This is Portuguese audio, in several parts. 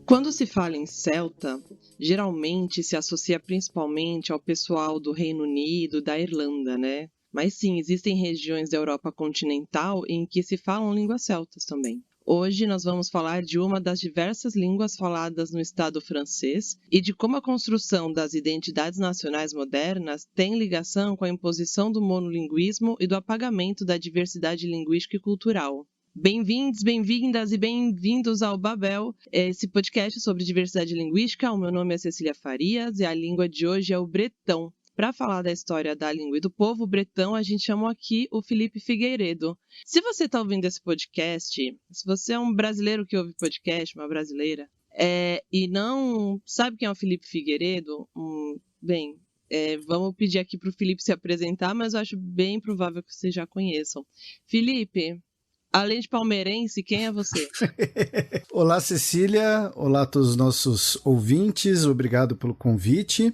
Quando se fala em celta, geralmente se associa principalmente ao pessoal do Reino Unido, da Irlanda, né? Mas sim, existem regiões da Europa continental em que se falam línguas celtas também. Hoje nós vamos falar de uma das diversas línguas faladas no Estado francês e de como a construção das identidades nacionais modernas tem ligação com a imposição do monolinguismo e do apagamento da diversidade linguística e cultural. Bem-vindos, bem-vindas e bem-vindos ao Babel, esse podcast sobre diversidade linguística. O meu nome é Cecília Farias e a língua de hoje é o bretão. Para falar da história da língua e do povo bretão, a gente chamou aqui o Felipe Figueiredo. Se você está ouvindo esse podcast, se você é um brasileiro que ouve podcast, uma brasileira, e não sabe quem é o Felipe Figueiredo, vamos pedir aqui para o Felipe se apresentar, mas eu acho bem provável que vocês já conheçam. Felipe, além de palmeirense, quem é você? Olá, Cecília. Olá a todos os nossos ouvintes. Obrigado pelo convite.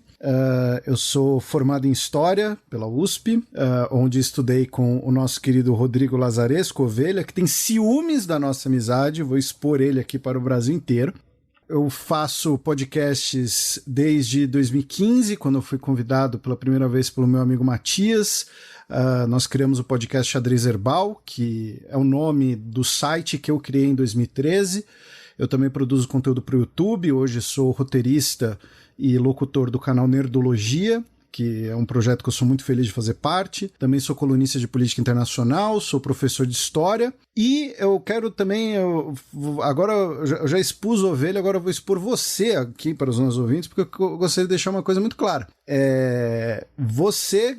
Eu sou formado em História pela USP, onde estudei com o nosso querido Rodrigo Lazaresco Ovelha, que tem ciúmes da nossa amizade. Vou expor ele aqui para o Brasil inteiro. Eu faço podcasts desde 2015, quando eu fui convidado pela primeira vez pelo meu amigo Matias. Nós criamos o podcast Xadrez Herbal, que é o nome do site que eu criei em 2013. Eu também produzo conteúdo para o YouTube. Hoje sou roteirista e locutor do canal Nerdologia, que é um projeto que eu sou muito feliz de fazer parte. Também sou colunista de política internacional, sou professor de história. E eu quero também, agora eu já expus a Ovelha, agora eu vou expor você aqui para os nossos ouvintes, porque eu gostaria de deixar uma coisa muito clara. Você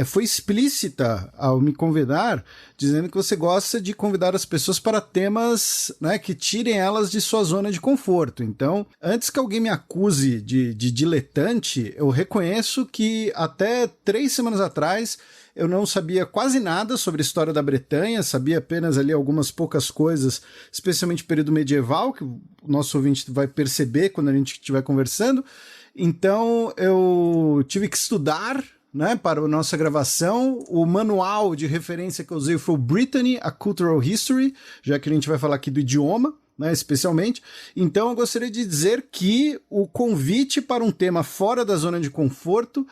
foi explícita ao me convidar, dizendo que você gosta de convidar as pessoas para temas, né, que tirem elas de sua zona de conforto. Então, antes que alguém me acuse de diletante, eu reconheço que até 3 semanas atrás eu não sabia quase nada sobre a história da Bretanha, sabia apenas ali algumas poucas coisas, especialmente período medieval, que o nosso ouvinte vai perceber quando a gente estiver conversando. Então, eu tive que estudar, né, para a nossa gravação. O manual de referência que eu usei foi o Brittany, A Cultural History, já que a gente vai falar aqui do idioma, né, especialmente. Então eu gostaria de dizer que o convite para um tema fora da zona de conforto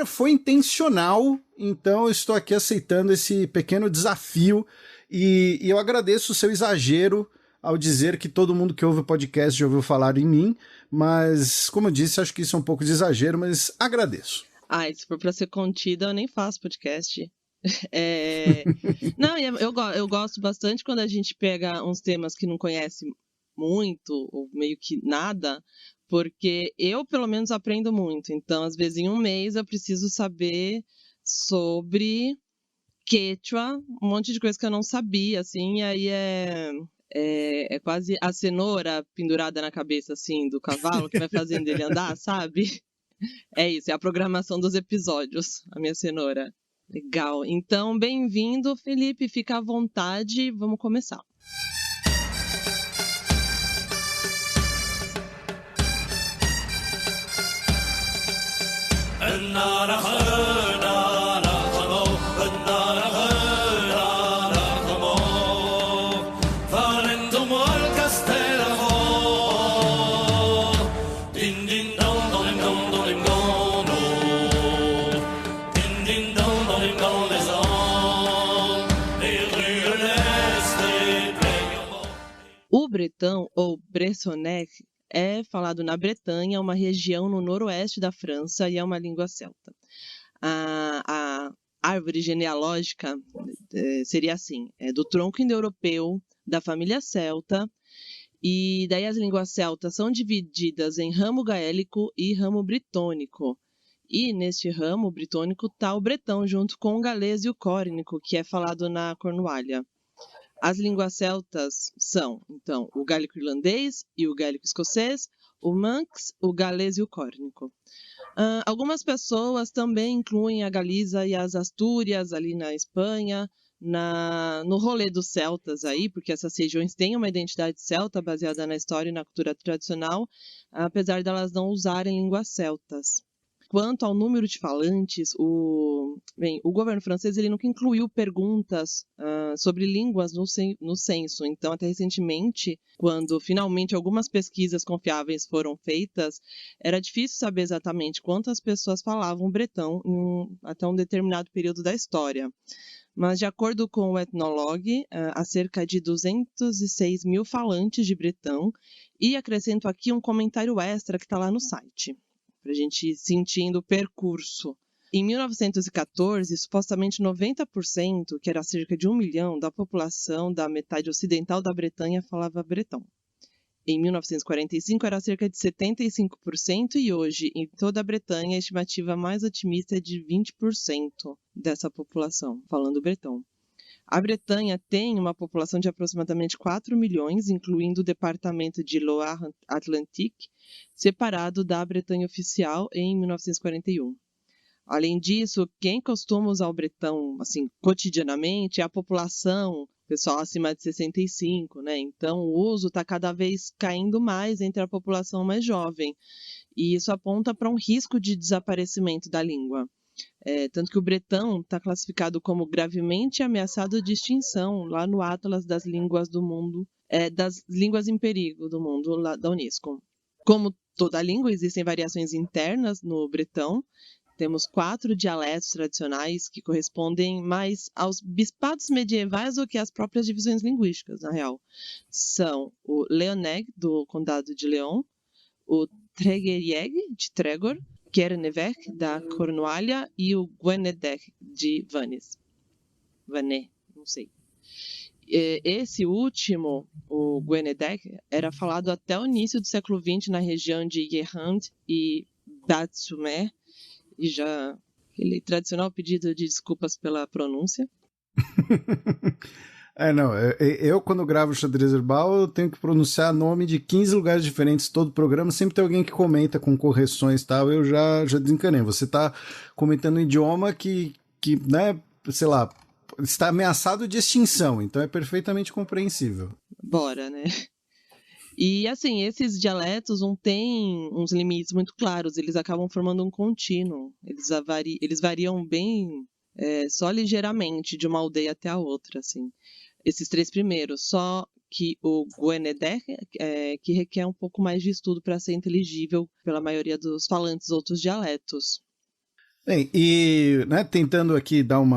foi intencional, então eu estou aqui aceitando esse pequeno desafio e eu agradeço o seu exagero ao dizer que todo mundo que ouve o podcast já ouviu falar em mim, mas como eu disse, acho que isso é um pouco de exagero, mas agradeço. Se for pra ser contida, eu nem faço podcast. Não, eu gosto bastante quando a gente pega uns temas que não conhece muito, ou meio que nada, porque eu, pelo menos, aprendo muito. Então, às vezes, em um mês, eu preciso saber sobre Quechua, um monte de coisa que eu não sabia, assim, e aí é quase a cenoura pendurada na cabeça, assim, do cavalo, que vai fazendo ele andar, sabe? É isso, é a programação dos episódios, a minha cenoura. Legal. Então, bem-vindo, Felipe. Fica à vontade. Vamos começar. O bretão, ou bretonnec, é falado na Bretanha, uma região no noroeste da França, e é uma língua celta. A árvore genealógica seria assim, do tronco indo-europeu, da família celta, e daí as línguas celtas são divididas em ramo gaélico e ramo britônico. E neste ramo britônico está o bretão, junto com o galês e o córnico, que é falado na Cornualha. As línguas celtas são, então, o gálico irlandês e o gálico escocês, o manx, o galês e o córnico. Algumas pessoas também incluem a Galiza e as Astúrias ali na Espanha, no rolê dos celtas aí, porque essas regiões têm uma identidade celta baseada na história e na cultura tradicional, apesar de elas não usarem línguas celtas. Quanto ao número de falantes, o governo francês ele nunca incluiu perguntas sobre línguas no censo. Então, até recentemente, quando finalmente algumas pesquisas confiáveis foram feitas, era difícil saber exatamente quantas pessoas falavam bretão até um determinado período da história. Mas, de acordo com o Ethnologue, há cerca de 206 mil falantes de bretão, e acrescento aqui um comentário extra que está lá no site, para a gente ir sentindo o percurso. Em 1914, supostamente 90%, que era cerca de 1 milhão, da população da metade ocidental da Bretanha falava bretão. Em 1945, era cerca de 75%, e hoje, em toda a Bretanha, a estimativa mais otimista é de 20% dessa população falando bretão. A Bretanha tem uma população de aproximadamente 4 milhões, incluindo o departamento de Loire-Atlantique, separado da Bretanha oficial em 1941. Além disso, quem costuma usar o bretão assim, cotidianamente é a população, pessoal acima de 65, né? Então, o uso está cada vez caindo mais entre a população mais jovem. E isso aponta para um risco de desaparecimento da língua. Tanto que o bretão está classificado como gravemente ameaçado de extinção lá no Atlas das Línguas do Mundo, das Línguas em Perigo do Mundo, lá da Unesco. Como toda língua, existem variações internas no bretão. Temos 4 dialetos tradicionais que correspondem mais aos bispados medievais do que às próprias divisões linguísticas, na real. São o Leoneg, do Condado de Leon, o Tregerieg, de Trégor, Kernevec, da Cornualha, e o Guenedec, de Vannes. Vannes, não sei. Esse último, o Guenedec, era falado até o início do século XX na região de Guérande e Bas-Samer, e já aquele tradicional pedido de desculpas pela pronúncia. Eu quando gravo Xadrez Herbal, eu tenho que pronunciar nome de 15 lugares diferentes todo o programa, sempre tem alguém que comenta com correções e tal, eu já desencanei. Você tá comentando um idioma que, né, sei lá, está ameaçado de extinção, então é perfeitamente compreensível. Bora, né? E, assim, esses dialetos não têm uns limites muito claros, eles acabam formando um contínuo, eles variam bem, só ligeiramente, de uma aldeia até a outra, assim. Esses 3 primeiros, só que o Guenedec, que requer um pouco mais de estudo para ser inteligível pela maioria dos falantes outros dialetos. Bem, e né, tentando aqui dar um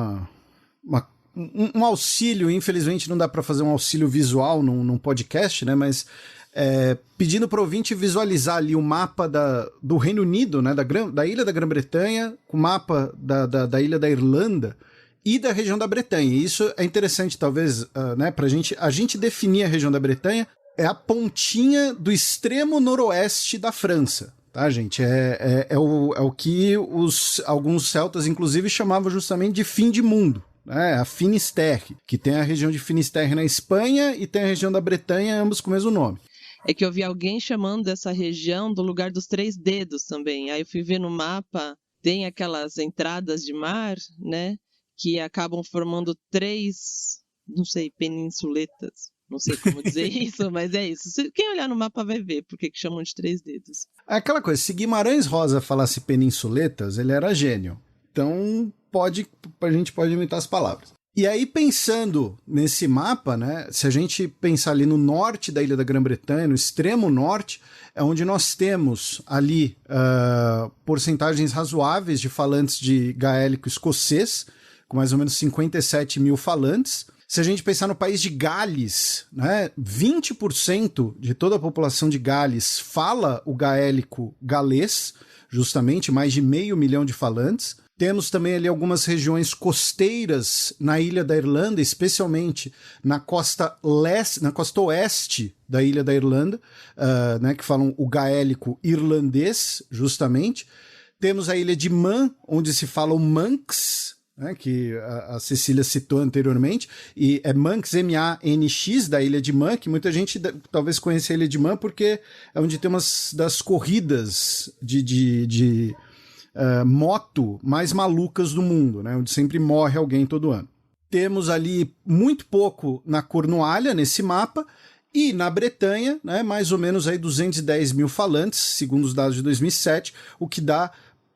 auxílio, infelizmente não dá para fazer um auxílio visual num podcast, né, mas pedindo para o ouvinte visualizar ali o mapa do Reino Unido, né, da ilha da Grã-Bretanha, com o mapa da ilha da Irlanda e da região da Bretanha. E isso é interessante, talvez, né, para a gente definir a região da Bretanha, é a pontinha do extremo noroeste da França. Tá, gente? É o que alguns celtas, inclusive, chamavam justamente de fim de mundo. A Finisterre, que tem a região de Finisterre na Espanha e tem a região da Bretanha, ambos com o mesmo nome. É que eu vi alguém chamando essa região do lugar dos 3 dedos também. Aí eu fui ver no mapa, tem aquelas entradas de mar, né, que acabam formando 3, não sei, peninsuletas. Não sei como dizer isso, mas é isso. Quem olhar no mapa vai ver por que chamam de 3 dedos. É aquela coisa, se Guimarães Rosa falasse peninsuletas, ele era gênio. Então, a gente pode imitar as palavras. E aí, pensando nesse mapa, né, se a gente pensar ali no norte da ilha da Grã-Bretanha, no extremo norte, é onde nós temos ali porcentagens razoáveis de falantes de gaélico escocês, com mais ou menos 57 mil falantes. Se a gente pensar no país de Gales, né, 20% de toda a população de Gales fala o gaélico galês, justamente mais de 500 mil de falantes. Temos também ali algumas regiões costeiras na ilha da Irlanda, especialmente na costa oeste da ilha da Irlanda, né, que falam o gaélico irlandês, justamente. Temos a ilha de Man, onde se fala o Manx, né, que a Cecília citou anteriormente, e é Manx, M-A-N-X, da ilha de Man, que muita gente talvez conheça a ilha de Man porque é onde tem umas das corridas de moto mais malucas do mundo, né, onde sempre morre alguém todo ano. Temos ali muito pouco na Cornualha, nesse mapa, e na Bretanha, né, mais ou menos aí 210 mil falantes, segundo os dados de 2007, o que dá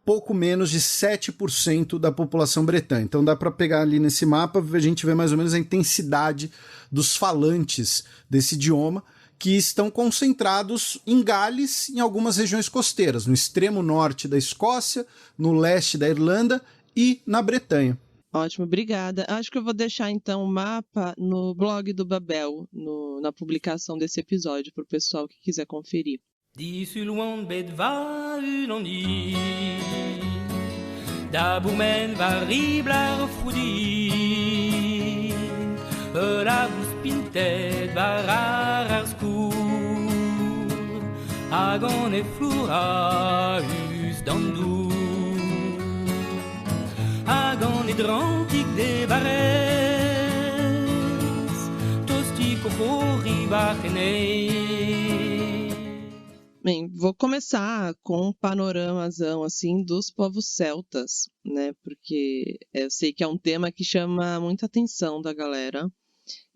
pouco menos de 7% da população bretã. Então dá para pegar ali nesse mapa, a gente vê mais ou menos a intensidade dos falantes desse idioma, que estão concentrados em Gales, em algumas regiões costeiras, no extremo norte da Escócia, no leste da Irlanda e na Bretanha. Ótimo, obrigada. Acho que eu vou deixar então o mapa no blog do Babel, na publicação desse episódio, para o pessoal que quiser conferir. D'ici loin bed va une nuit Da boumen va riblar foudi La buspintet va rarar scour Agon e flura us dandou Agon e drantic de barres Tostico corri bachenei Bem, vou começar com um panoramazão, assim, dos povos celtas, né? Porque eu sei que é um tema que chama muita atenção da galera.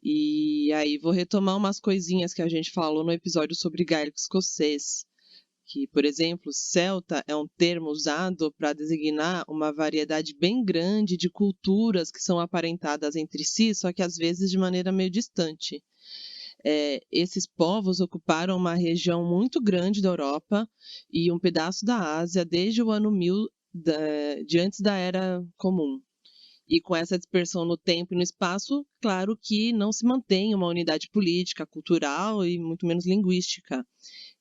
E aí vou retomar umas coisinhas que a gente falou no episódio sobre gaélico escocês. Que, por exemplo, celta é um termo usado para designar uma variedade bem grande de culturas que são aparentadas entre si, só que às vezes de maneira meio distante. Esses povos ocuparam uma região muito grande da Europa e um pedaço da Ásia desde o ano 1000 de antes da Era Comum. E com essa dispersão no tempo e no espaço, claro que não se mantém uma unidade política, cultural e muito menos linguística.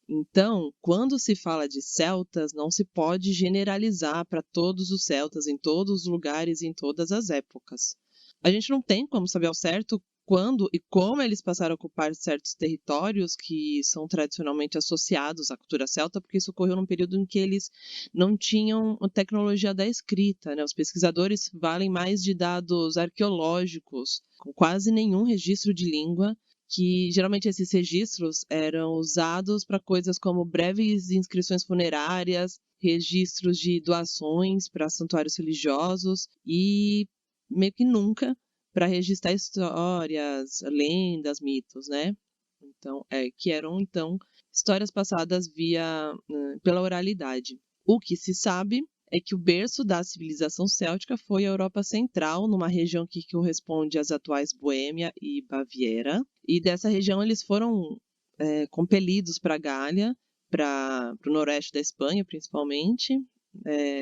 Então, quando se fala de celtas, não se pode generalizar para todos os celtas, em todos os lugares, em todas as épocas. A gente não tem como saber ao certo quando e como eles passaram a ocupar certos territórios que são tradicionalmente associados à cultura celta, porque isso ocorreu num período em que eles não tinham a tecnologia da escrita, né? Os pesquisadores valem mais de dados arqueológicos, com quase nenhum registro de língua, que geralmente esses registros eram usados para coisas como breves inscrições funerárias, registros de doações para santuários religiosos e meio que nunca para registrar histórias, lendas, mitos, né? Então, que eram então histórias passadas pela oralidade. O que se sabe é que o berço da civilização céltica foi a Europa Central, numa região que corresponde às atuais Boêmia e Baviera. E dessa região eles foram compelidos para a Gália, para o noroeste da Espanha, principalmente,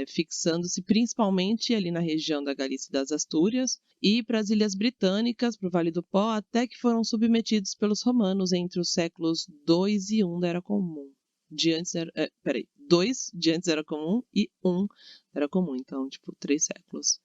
fixando-se principalmente ali na região da Galícia e das Astúrias, e para as Ilhas Britânicas, para o Vale do Pó, até que foram submetidos pelos romanos entre os séculos 2 e 1 da Era Comum. 2 de antes da Era Comum e 1 da Era Comum, então, 3 séculos.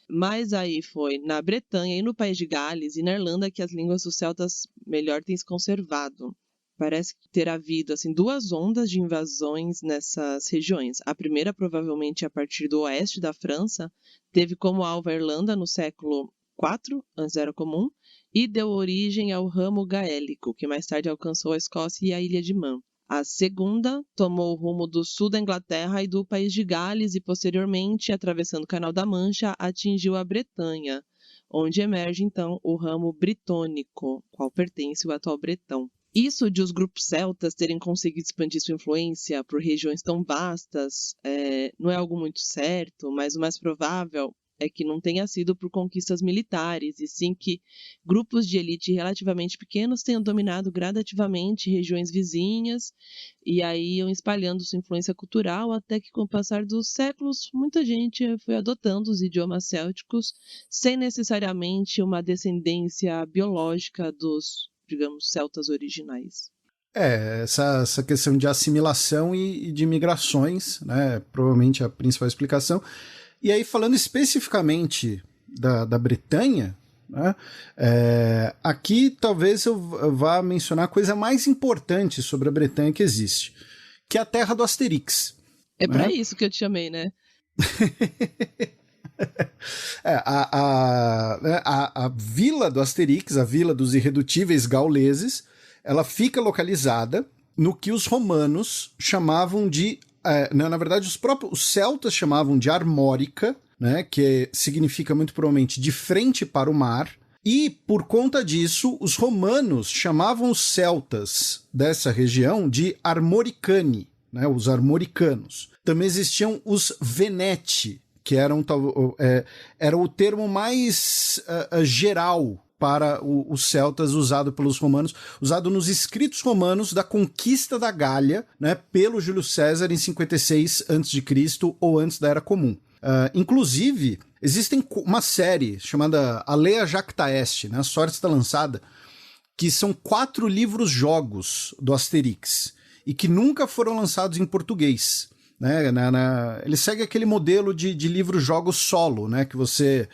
Mas aí foi na Bretanha e no País de Gales e na Irlanda que as línguas dos celtas melhor têm se conservado. Parece ter havido assim, 2 ondas de invasões nessas regiões. A primeira, provavelmente a partir do oeste da França, teve como alvo a Irlanda no século IV, antes da Era Comum, e deu origem ao ramo gaélico, que mais tarde alcançou a Escócia e a Ilha de Man. A segunda tomou o rumo do sul da Inglaterra e do País de Gales e, posteriormente, atravessando o Canal da Mancha, atingiu a Bretanha, onde emerge, então, o ramo britônico, qual pertence o atual bretão. Isso de os grupos celtas terem conseguido expandir sua influência por regiões tão vastas não é algo muito certo, mas o mais provável é que não tenha sido por conquistas militares, e sim que grupos de elite relativamente pequenos tenham dominado gradativamente regiões vizinhas e aí iam espalhando sua influência cultural até que, com o passar dos séculos, muita gente foi adotando os idiomas célticos sem necessariamente uma descendência biológica dos, digamos, celtas originais. Essa questão de assimilação e de migrações, né, provavelmente a principal explicação. E aí, falando especificamente da Bretanha, né, aqui talvez eu vá mencionar a coisa mais importante sobre a Bretanha que existe, que é a terra do Asterix. É para isso que eu te chamei, né? A vila do Asterix, a vila dos irredutíveis gauleses, ela fica localizada no que os romanos chamavam de... na verdade, os celtas chamavam de Armórica, né, que significa muito provavelmente de frente para o mar, e por conta disso, os romanos chamavam os celtas dessa região de Armoricani, né, os armoricanos. também existiam os Veneti, que era o termo mais geral para os celtas usado pelos romanos, usado nos escritos romanos da conquista da Gália, né, pelo Júlio César em 56 a.C. ou antes da Era Comum. Inclusive, existem uma série chamada Alea Jacta Est, né, a Sorte está lançada, que são 4 livros-jogos do Asterix, e que nunca foram lançados em português. Né? Ele segue aquele modelo de livro-jogos solo, né, que você...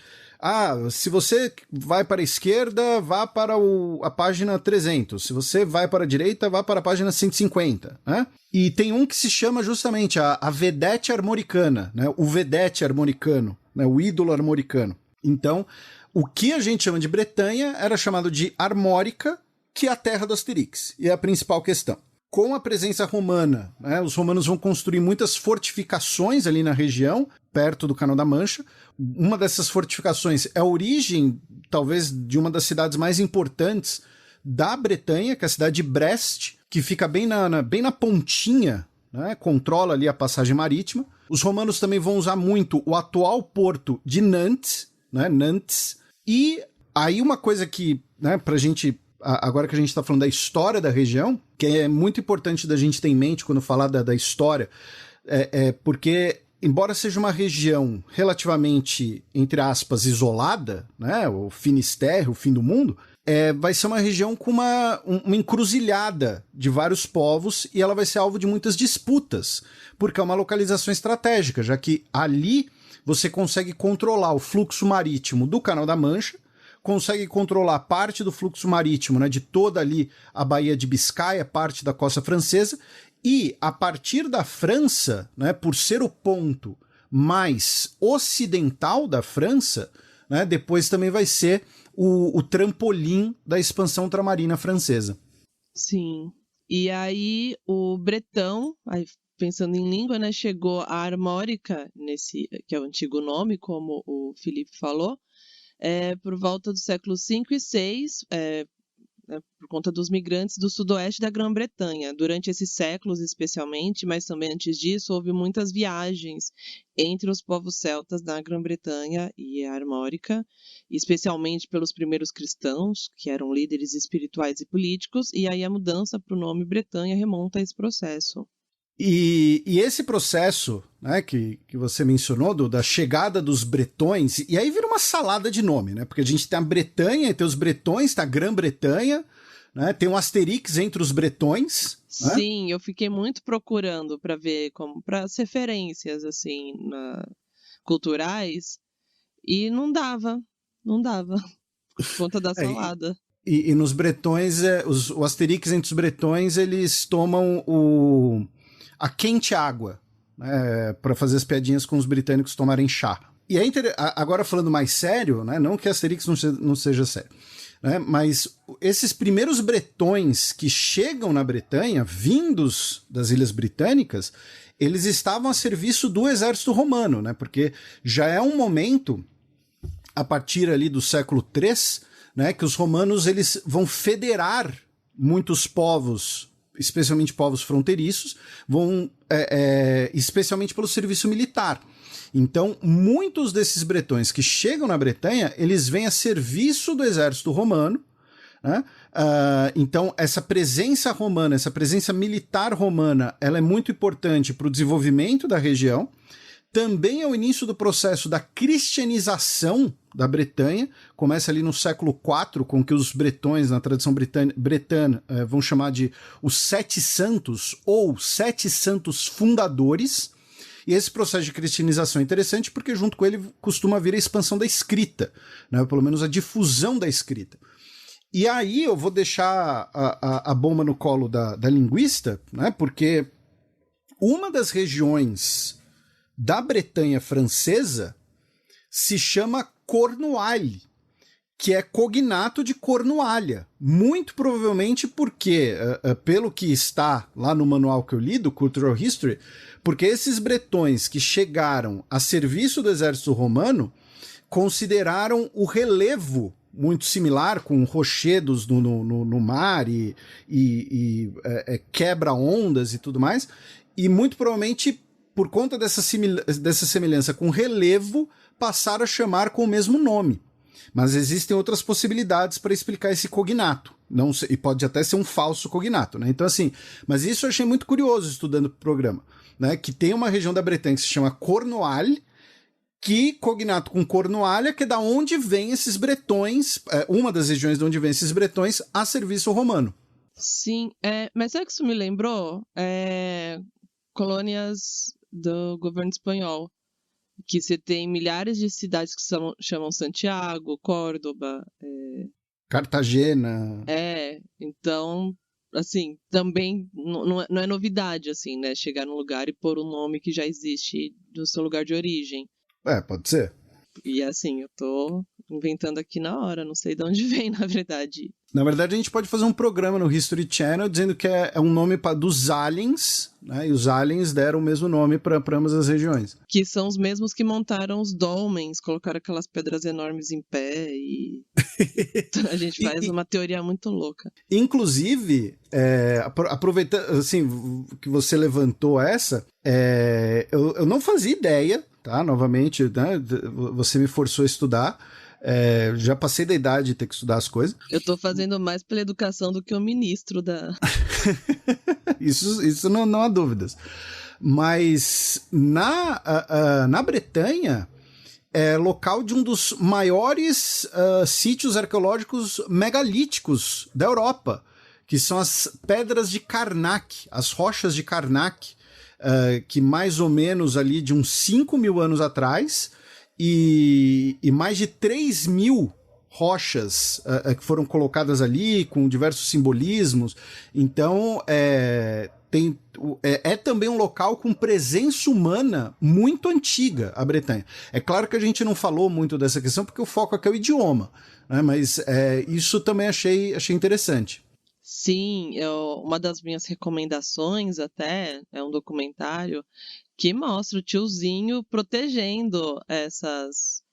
se você vai para a esquerda, vá para a página 300. Se você vai para a direita, vá para a página 150. Né? E tem um que se chama justamente a Vedete Armoricana, né? O Vedete Armoricano, né? O ídolo armoricano. Então, o que a gente chama de Bretanha era chamado de Armórica, que é a terra do Asterix. E é a principal questão. Com a presença romana, né, os romanos vão construir muitas fortificações ali na região, perto do Canal da Mancha. Uma dessas fortificações é a origem, talvez, de uma das cidades mais importantes da Bretanha, que é a cidade de Brest, que fica bem na pontinha, né, controla ali a passagem marítima. Os romanos também vão usar muito o atual porto de Nantes, né, Nantes. E aí uma coisa que, né, pra gente... Agora que a gente está falando da história da região, que é muito importante da gente ter em mente quando falar da história, porque, embora seja uma região relativamente, entre aspas, isolada, né, o Finisterre, o fim do mundo, vai ser uma região com uma encruzilhada de vários povos e ela vai ser alvo de muitas disputas, porque é uma localização estratégica, já que ali você consegue controlar o fluxo marítimo do Canal da Mancha, consegue controlar parte do fluxo marítimo, né, de toda ali a Baía de Biscaia, parte da costa francesa, e a partir da França, né, por ser o ponto mais ocidental da França, né, depois também vai ser o trampolim da expansão ultramarina francesa. Sim. E aí o bretão, aí pensando em língua, né, chegou a armórica, que é o antigo nome, como o Felipe falou, por volta do século V e VI, por conta dos migrantes do sudoeste da Grã-Bretanha. Durante esses séculos, especialmente, mas também antes disso, houve muitas viagens entre os povos celtas da Grã-Bretanha e a Armórica, especialmente pelos primeiros cristãos, que eram líderes espirituais e políticos, e aí a mudança para o nome Bretanha remonta a esse processo. E esse processo, né, que você mencionou, da chegada dos bretões, e aí vira uma salada de nome, né? Porque a gente tem a Bretanha, tem os bretões, tem a Grã-Bretanha, né? Tem um Asterix entre os bretões. Né? Sim, eu fiquei muito procurando para ver, para as referências assim, culturais, e não dava, por conta da salada. E nos bretões, o Asterix entre os bretões, eles tomam a quente água, né, para fazer as piadinhas com os britânicos tomarem chá. E agora falando mais sério, né, não que Asterix não seja sério, né, mas esses primeiros bretões que chegam na Bretanha, vindos das Ilhas Britânicas, eles estavam a serviço do exército romano, né, porque já é um momento, a partir ali do século III, né, que os romanos eles vão federar muitos povos, especialmente povos fronteiriços, especialmente pelo serviço militar. Então, muitos desses bretões que chegam na Bretanha, eles vêm a serviço do exército romano, né? Então, essa presença romana, essa presença militar romana, ela é muito importante para o desenvolvimento da região. Também é o início do processo da cristianização da Bretanha, começa ali no século IV, com que os bretões, na tradição bretana, vão chamar de os Sete Santos, ou Sete Santos Fundadores, e esse processo de cristianização é interessante porque junto com ele costuma vir a expansão da escrita, né, pelo menos a difusão da escrita. E aí eu vou deixar a bomba no colo da linguista, né, porque uma das regiões da Bretanha francesa se chama Cornualles, que é cognato de Cornualha. Muito provavelmente porque, pelo que está lá no manual que eu li, do Cultural History, porque esses bretões que chegaram a serviço do exército romano consideraram o relevo muito similar, com rochedos no mar e quebra-ondas e tudo mais, e muito provavelmente por conta dessa semelhança com relevo, passaram a chamar com o mesmo nome. Mas existem outras possibilidades para explicar esse cognato. Não, e pode até ser um falso cognato, né? Então, assim, mas isso eu achei muito curioso estudando o programa, né? Que tem uma região da Bretanha que se chama Cornualles, que cognato com Cornualha, que é da onde vem esses bretões, uma das regiões de onde vem esses bretões a serviço romano. Sim, mas sabe o que isso me lembrou? Colônias do governo espanhol, que você tem milhares de cidades que chamam Santiago, Córdoba. Cartagena. Então, assim, também não é novidade, assim, né? Chegar num lugar e pôr um nome que já existe no seu lugar de origem. Pode ser. E assim, eu tô inventando aqui na hora, não sei de onde vem, na verdade. Na verdade, a gente pode fazer um programa no History Channel dizendo que é um nome dos aliens, né? E os aliens deram o mesmo nome para ambas as regiões. Que são os mesmos que montaram os dolmens, colocaram aquelas pedras enormes em pé e a gente faz uma teoria muito louca. Inclusive, aproveitando assim, que você levantou essa, eu não fazia ideia, tá? Novamente, né? Você me forçou a estudar. Já passei da idade de ter que estudar as coisas. Eu tô fazendo mais pela educação do que o ministro da... Isso não há dúvidas. Mas na Bretanha é local de um dos maiores sítios arqueológicos megalíticos da Europa, que são as pedras de Karnak, as rochas de Karnak, que mais ou menos ali de uns 5.000 anos atrás... E mais de 3.000 rochas que foram colocadas ali, com diversos simbolismos. Então, é também um local com presença humana muito antiga, a Bretanha. É claro que a gente não falou muito dessa questão, porque o foco aqui é o idioma, né? Mas isso também achei interessante. Sim, uma das minhas recomendações até é um documentário que mostra o tiozinho protegendo essas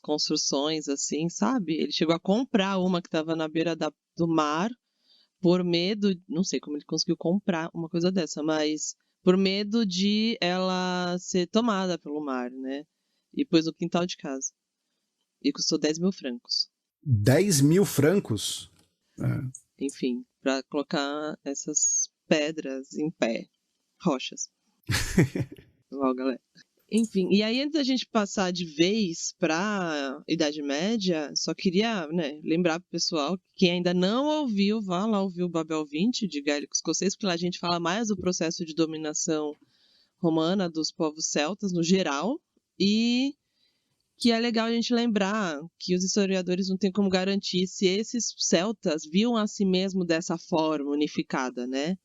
construções, assim, sabe? Ele chegou a comprar uma que estava na beira do mar por medo, não sei como ele conseguiu comprar uma coisa dessa, mas por medo de ela ser tomada pelo mar, né? E pôs no quintal de casa. E custou 10.000 francos. 10.000 francos? Enfim, para colocar essas pedras em pé, rochas. Uau, galera. Enfim, e aí antes da gente passar de vez para Idade Média, só queria, né, lembrar pro pessoal que quem ainda não ouviu, vá lá ouvir o Babel 20 de Gaélico Escocês, porque lá a gente fala mais do processo de dominação romana dos povos celtas no geral, e que é legal a gente lembrar que os historiadores não têm como garantir se esses celtas viam a si mesmo dessa forma unificada, né?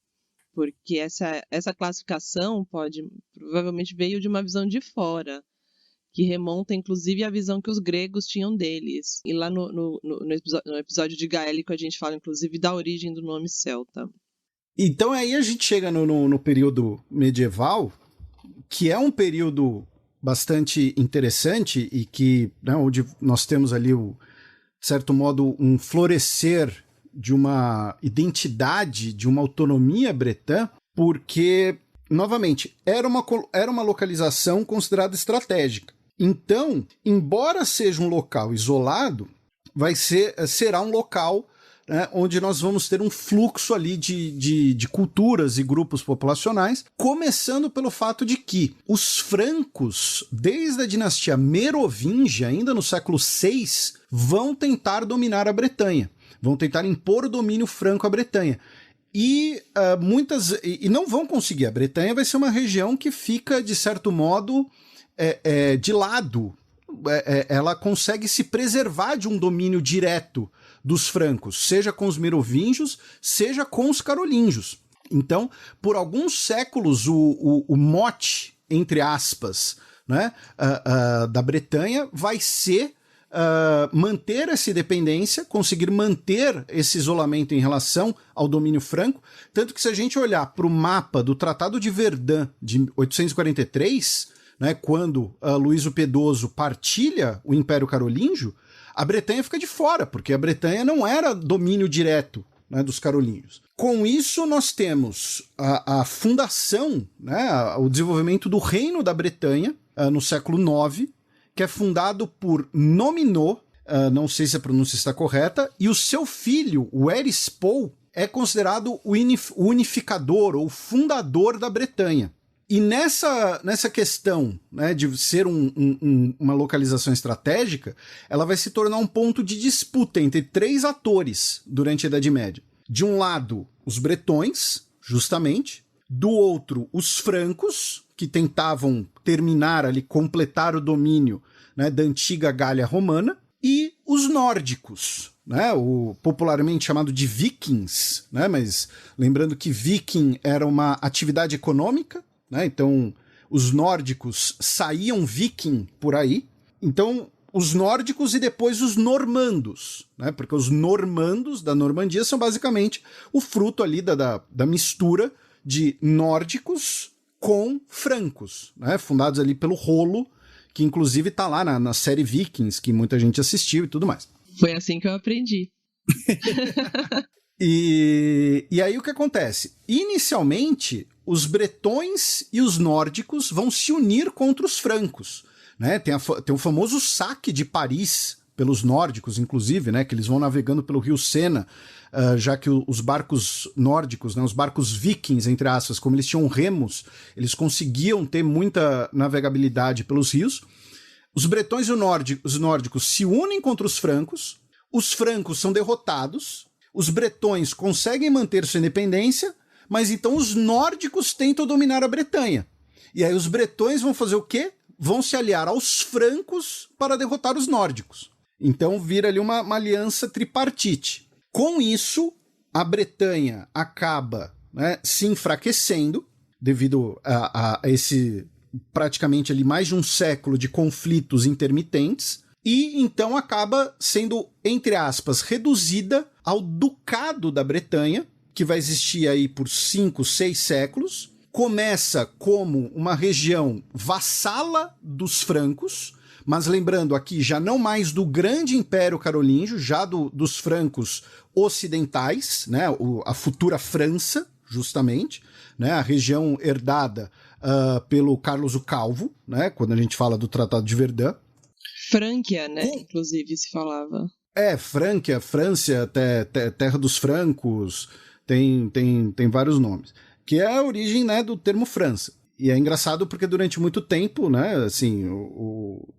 Porque essa classificação provavelmente veio de uma visão de fora, que remonta inclusive à visão que os gregos tinham deles. E lá no episódio de Gaélico a gente fala inclusive da origem do nome celta. Então aí a gente chega no período medieval, que é um período bastante interessante e que, né, onde nós temos ali, de certo modo, um florescer de uma identidade, de uma autonomia bretã, porque, novamente, era uma localização considerada estratégica. Então, embora seja um local isolado, será um local, né, onde nós vamos ter um fluxo ali de culturas e grupos populacionais, começando pelo fato de que os francos, desde a dinastia merovingia, ainda no século VI, vão tentar dominar a Bretanha. Vão tentar impor o domínio franco à Bretanha. E não vão conseguir. A Bretanha vai ser uma região que fica, de certo modo, de lado. Ela consegue se preservar de um domínio direto dos francos, seja com os merovingios, seja com os carolíngios. Então, por alguns séculos, o mote, entre aspas, né, da Bretanha vai ser manter essa independência, conseguir manter esse isolamento em relação ao domínio franco, tanto que se a gente olhar para o mapa do Tratado de Verdun de 843, né, quando Luís o Piedoso partilha o Império Carolíngio, a Bretanha fica de fora, porque a Bretanha não era domínio direto né, dos carolíngios. Com isso, nós temos a fundação, né, o desenvolvimento do Reino da Bretanha, no século IX, que é fundado por Nominot, não sei se a pronúncia está correta, e o seu filho, o Erispoe, é considerado o unificador ou fundador da Bretanha. E nessa questão, né, de ser uma localização estratégica, ela vai se tornar um ponto de disputa entre 3 atores durante a Idade Média. De um lado, os bretões, justamente. Do outro, os francos, que tentavam terminar ali, completar o domínio, né, da antiga Gália Romana. E os nórdicos, né, o popularmente chamado de vikings, né, mas lembrando que viking era uma atividade econômica, né, então os nórdicos saíam viking por aí. Então, os nórdicos e depois os normandos, né, porque os normandos da Normandia são basicamente o fruto ali da mistura de nórdicos com francos, né, fundados ali pelo Rolo, que inclusive tá lá na série Vikings, que muita gente assistiu e tudo mais. Foi assim que eu aprendi. E aí o que acontece? Inicialmente, os bretões e os nórdicos vão se unir contra os francos, né? Tem o famoso saque de Paris pelos nórdicos, inclusive, né? Que eles vão navegando pelo rio Sena, já que os barcos nórdicos, né, os barcos vikings, entre aspas, como eles tinham remos, eles conseguiam ter muita navegabilidade pelos rios. Os bretões e os nórdicos se unem contra os francos são derrotados, os bretões conseguem manter sua independência, mas então os nórdicos tentam dominar a Bretanha. E aí os bretões vão fazer o quê? Vão se aliar aos francos para derrotar os nórdicos. Então vira ali uma aliança tripartite. Com isso, a Bretanha acaba, né, se enfraquecendo devido a esse praticamente ali mais de um século de conflitos intermitentes e então acaba sendo, entre aspas, reduzida ao Ducado da Bretanha, que vai existir aí por 5, 6 séculos. Começa como uma região vassala dos francos, mas lembrando aqui já não mais do grande Império Carolíngio, já dos francos ocidentais, né, a futura França, justamente, né, a região herdada pelo Carlos o Calvo, né, quando a gente fala do Tratado de Verdun. Frânquia, né, inclusive se falava. Frânquia, França, Terra dos Francos, tem vários nomes, que é a origem, né, do termo França. E é engraçado porque durante muito tempo, né, assim,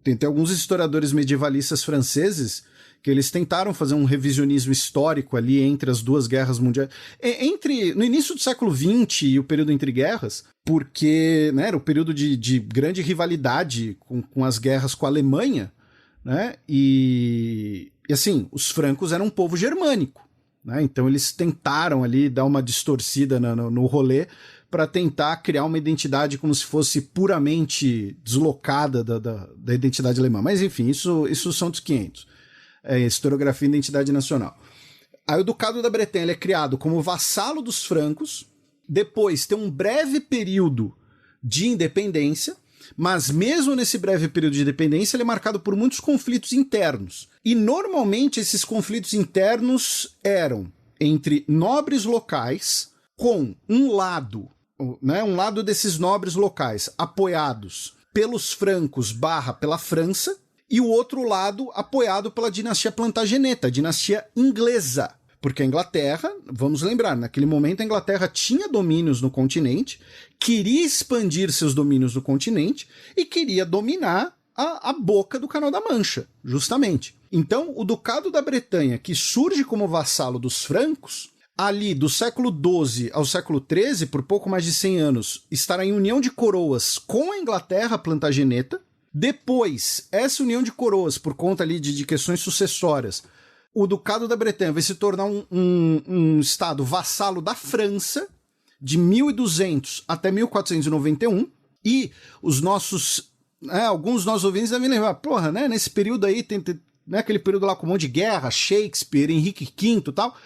tem alguns historiadores medievalistas franceses que eles tentaram fazer um revisionismo histórico ali entre as duas guerras mundiais, no início do século XX e o período entre guerras, porque, né, era o período de grande rivalidade com as guerras com a Alemanha, né, e assim, os francos eram um povo germânico, né, então eles tentaram ali dar uma distorcida no rolê para tentar criar uma identidade como se fosse puramente deslocada da identidade alemã. Mas enfim, isso são dos 500. Historiografia e identidade nacional. Aí o Ducado da Bretanha ele é criado como vassalo dos francos, depois tem um breve período de independência, mas mesmo nesse breve período de independência ele é marcado por muitos conflitos internos. E normalmente esses conflitos internos eram entre nobres locais com um lado, né, um lado desses nobres locais apoiados pelos francos / pela França, e o outro lado apoiado pela dinastia Plantageneta, a dinastia inglesa. Porque a Inglaterra, vamos lembrar, naquele momento a Inglaterra tinha domínios no continente, queria expandir seus domínios no continente e queria dominar a boca do Canal da Mancha, justamente. Então, o Ducado da Bretanha, que surge como vassalo dos francos, ali do século XII ao século XIII, por pouco mais de 100 anos, estará em união de coroas com a Inglaterra Plantageneta. Depois, essa união de coroas, por conta ali de questões sucessórias, o Ducado da Bretanha vai se tornar um estado vassalo da França, de 1200 até 1491, e os nossos, alguns dos nossos ouvintes devem lembrar, porra, né, nesse período aí, tem né, aquele período lá com um monte de guerra, Shakespeare, Henrique V e tal,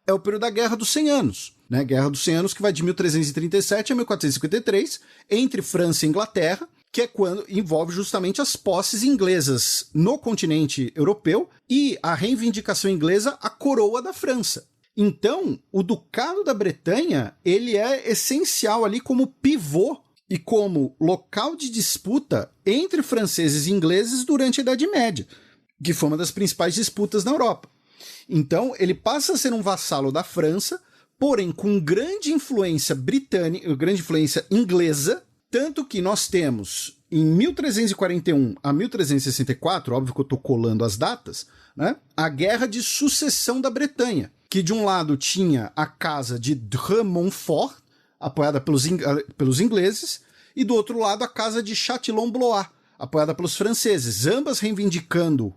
é o período da Guerra dos 100 Anos, né, Guerra dos 100 Anos que vai de 1337 a 1453, entre França e Inglaterra, que é quando envolve justamente as posses inglesas no continente europeu e a reivindicação inglesa à coroa da França. Então, o Ducado da Bretanha, ele é essencial ali como pivô e como local de disputa entre franceses e ingleses durante a Idade Média, que foi uma das principais disputas na Europa. Então, ele passa a ser um vassalo da França, porém com grande influência britânica, grande influência inglesa, tanto que nós temos, em 1341 a 1364, óbvio que eu estou colando as datas, né, a Guerra de Sucessão da Bretanha, que de um lado tinha a casa de Dreux-Montfort, apoiada pelos ingleses, e do outro lado a casa de Châtillon-Blois, apoiada pelos franceses, ambas reivindicando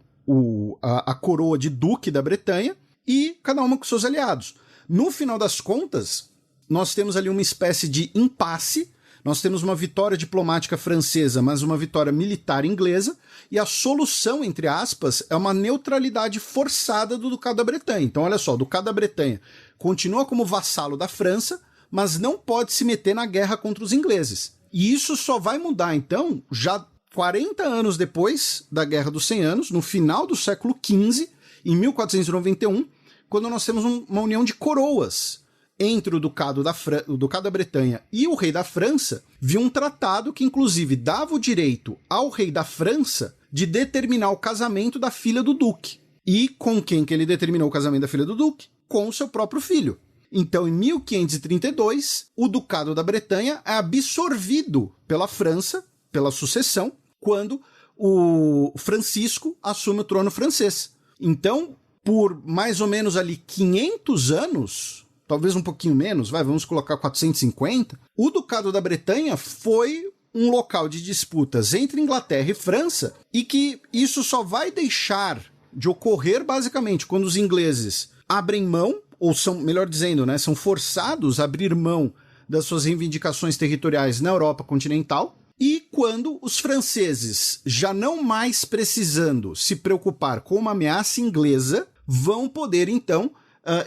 a coroa de duque da Bretanha, e cada uma com seus aliados. No final das contas, nós temos ali uma espécie de impasse, nós temos uma vitória diplomática francesa, mas uma vitória militar inglesa, e a solução, entre aspas, é uma neutralidade forçada do Ducado da Bretanha. Então, olha só, o Ducado da Bretanha continua como vassalo da França, mas não pode se meter na guerra contra os ingleses. E isso só vai mudar, então, já 40 anos depois da Guerra dos 100 Anos, no final do século XV, em 1491, quando nós temos uma união de coroas entre o Ducado da Bretanha e o rei da França, viu um tratado que, inclusive, dava o direito ao rei da França de determinar o casamento da filha do duque. E com quem que ele determinou o casamento da filha do duque? Com o seu próprio filho. Então, em 1532, o Ducado da Bretanha é absorvido pela França, pela sucessão, quando o Francisco assume o trono francês. Então, por mais ou menos ali 500 anos, talvez um pouquinho menos, vamos colocar 450, o Ducado da Bretanha foi um local de disputas entre Inglaterra e França, e que isso só vai deixar de ocorrer basicamente quando os ingleses abrem mão, ou são, melhor dizendo, né, são forçados a abrir mão das suas reivindicações territoriais na Europa continental, e quando os franceses, já não mais precisando se preocupar com uma ameaça inglesa, vão poder, então,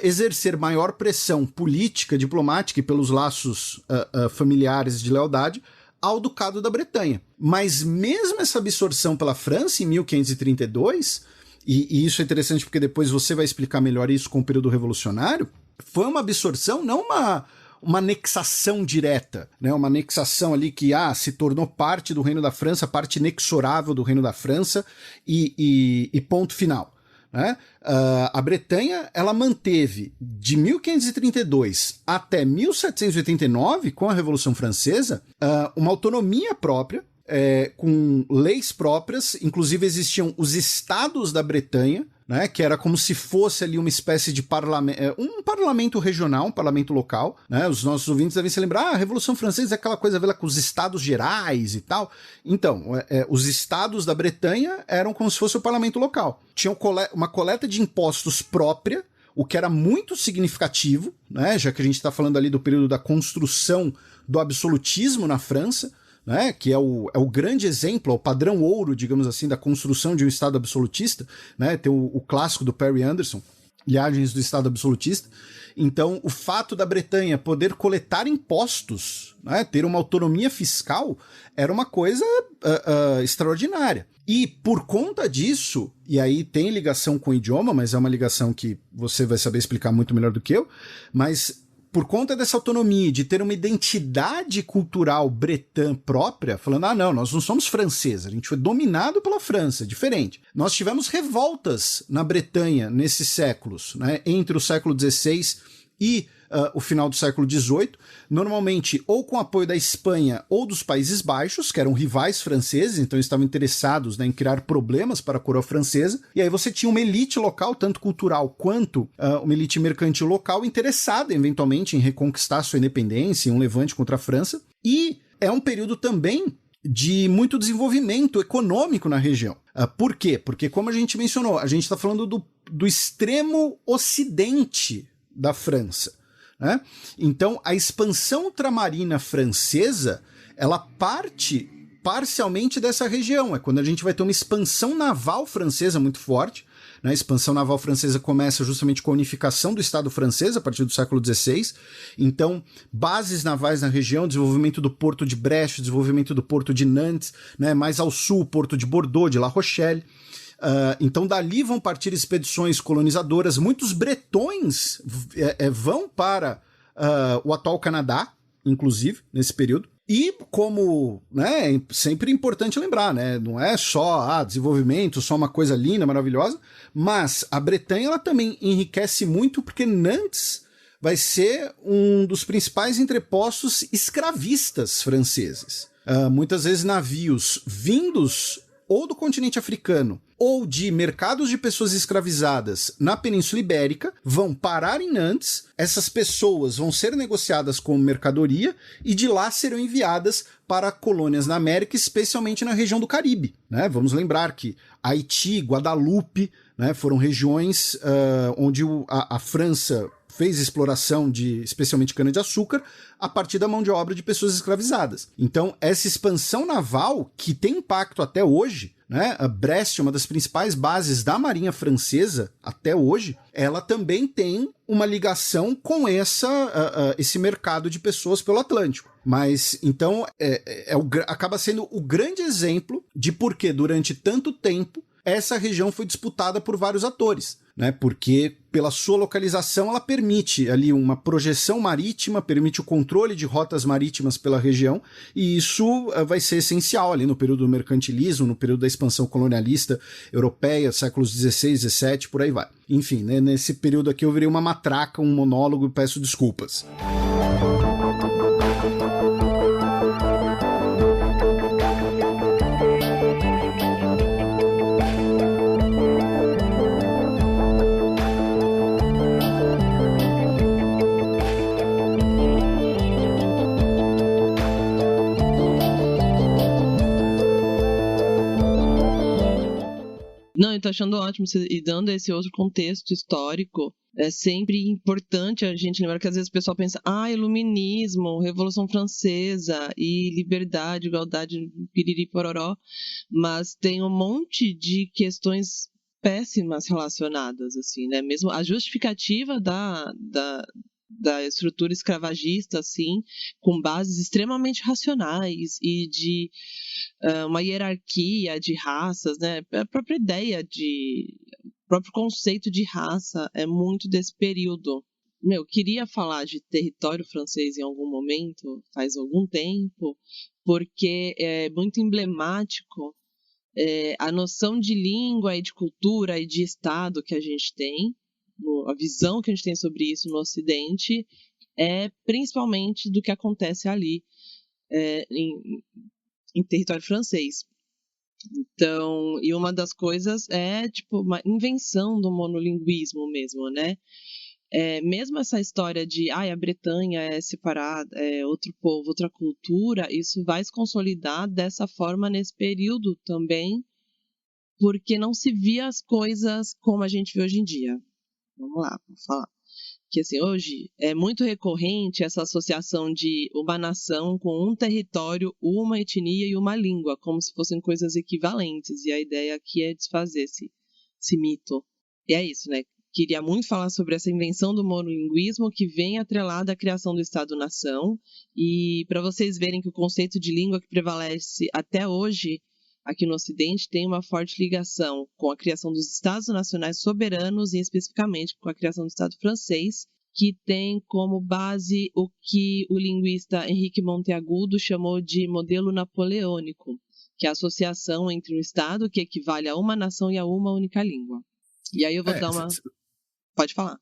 exercer maior pressão política, diplomática e pelos laços familiares de lealdade ao Ducado da Bretanha. Mas mesmo essa absorção pela França, em 1532, e isso é interessante porque depois você vai explicar melhor isso com o período revolucionário, foi uma absorção, não uma anexação direta, né? Uma anexação ali que se tornou parte do Reino da França, parte inexorável do Reino da França e ponto final. Né? A Bretanha, ela manteve de 1532 até 1789, com a Revolução Francesa, uma autonomia própria, com leis próprias, inclusive existiam os estados da Bretanha, né, que era como se fosse ali uma espécie de um parlamento regional, um parlamento local, né? Os nossos ouvintes devem se lembrar, a Revolução Francesa é aquela coisa a ver lá com os estados gerais e tal. Então, os estados da Bretanha eram como se fosse o parlamento local. Tinham uma coleta de impostos própria, o que era muito significativo, né, já que a gente está falando ali do período da construção do absolutismo na França, né, que é o grande exemplo, o padrão ouro, digamos assim, da construção de um Estado absolutista, né, tem o clássico do Perry Anderson, Viagens do Estado Absolutista. Então, o fato da Bretanha poder coletar impostos, né, ter uma autonomia fiscal, era uma coisa extraordinária. E por conta disso, e aí tem ligação com o idioma, mas é uma ligação que você vai saber explicar muito melhor do que eu, mas por conta dessa autonomia, de ter uma identidade cultural bretã própria, falando, não, nós não somos franceses, a gente foi dominado pela França, é diferente. Nós tivemos revoltas na Bretanha nesses séculos, né, entre o século XVI e o final do século XVIII, normalmente ou com apoio da Espanha ou dos Países Baixos, que eram rivais franceses, então estavam interessados, né, em criar problemas para a coroa francesa, e aí você tinha uma elite local, tanto cultural quanto uma elite mercantil local, interessada eventualmente em reconquistar sua independência, em um levante contra a França, e é um período também de muito desenvolvimento econômico na região. Por quê? Porque, como a gente mencionou, a gente está falando do extremo ocidente da França, né? Então, a expansão ultramarina francesa, ela parte parcialmente dessa região. É quando a gente vai ter uma expansão naval francesa muito forte, né? A expansão naval francesa começa justamente com a unificação do Estado francês a partir do século XVI. Então, bases navais na região, desenvolvimento do porto de Brest, desenvolvimento do porto de Nantes, né? Mais ao sul, o porto de Bordeaux, de La Rochelle. Então dali vão partir expedições colonizadoras. Muitos bretões vão para o atual Canadá, inclusive, nesse período. E como, né, é sempre importante lembrar, né, não é só desenvolvimento, só uma coisa linda, maravilhosa, mas a Bretanha ela também enriquece muito porque Nantes vai ser um dos principais entrepostos escravistas franceses. Muitas vezes navios vindos ou do continente africano ou de mercados de pessoas escravizadas na Península Ibérica vão parar em Nantes, essas pessoas vão ser negociadas como mercadoria e de lá serão enviadas para colônias na América, especialmente na região do Caribe, né? Vamos lembrar que Haiti, Guadalupe, né, foram regiões onde a França fez exploração de, especialmente cana-de-açúcar, a partir da mão de obra de pessoas escravizadas. Então, essa expansão naval, que tem impacto até hoje, né, a Brest, uma das principais bases da Marinha Francesa até hoje, ela também tem uma ligação com esse mercado de pessoas pelo Atlântico. Mas, então, acaba sendo o grande exemplo de por que, durante tanto tempo, essa região foi disputada por vários atores, né? Porque pela sua localização ela permite ali uma projeção marítima, permite o controle de rotas marítimas pela região, e isso vai ser essencial ali no período do mercantilismo, no período da expansão colonialista europeia, séculos XVI, XVII, por aí vai. Enfim, né, nesse período aqui eu virei uma matraca, um monólogo, e peço desculpas. Não, eu tô achando ótimo, e dando esse outro contexto histórico, é sempre importante a gente lembrar que às vezes o pessoal pensa, iluminismo, Revolução Francesa e liberdade, igualdade, piriri pororó, mas tem um monte de questões péssimas relacionadas, assim, né? Mesmo a justificativa da estrutura escravagista, assim, com bases extremamente racionais e de uma hierarquia de raças, né? A própria ideia o próprio conceito de raça é muito desse período. Queria falar de território francês em algum momento, faz algum tempo, porque é muito emblemático a noção de língua e de cultura e de Estado que a gente tem, a visão que a gente tem sobre isso no Ocidente é principalmente do que acontece ali em território francês. Então, e uma das coisas é tipo uma invenção do monolinguismo mesmo, né? Mesmo essa história de a Bretanha é separada, é outro povo, outra cultura, isso vai se consolidar dessa forma nesse período também, porque não se via as coisas como a gente vê hoje em dia. Vamos lá, vou falar. Que assim, hoje é muito recorrente essa associação de uma nação com um território, uma etnia e uma língua, como se fossem coisas equivalentes. E a ideia aqui é desfazer esse mito. E é isso, né? Queria muito falar sobre essa invenção do monolinguismo que vem atrelada à criação do Estado-nação. E para vocês verem que o conceito de língua que prevalece até hoje aqui no Ocidente tem uma forte ligação com a criação dos Estados nacionais soberanos e especificamente com a criação do Estado francês, que tem como base o que o linguista Henrique Monteagudo chamou de modelo napoleônico, que é a associação entre um Estado que equivale a uma nação e a uma única língua. E aí eu vou dar uma... Pode falar.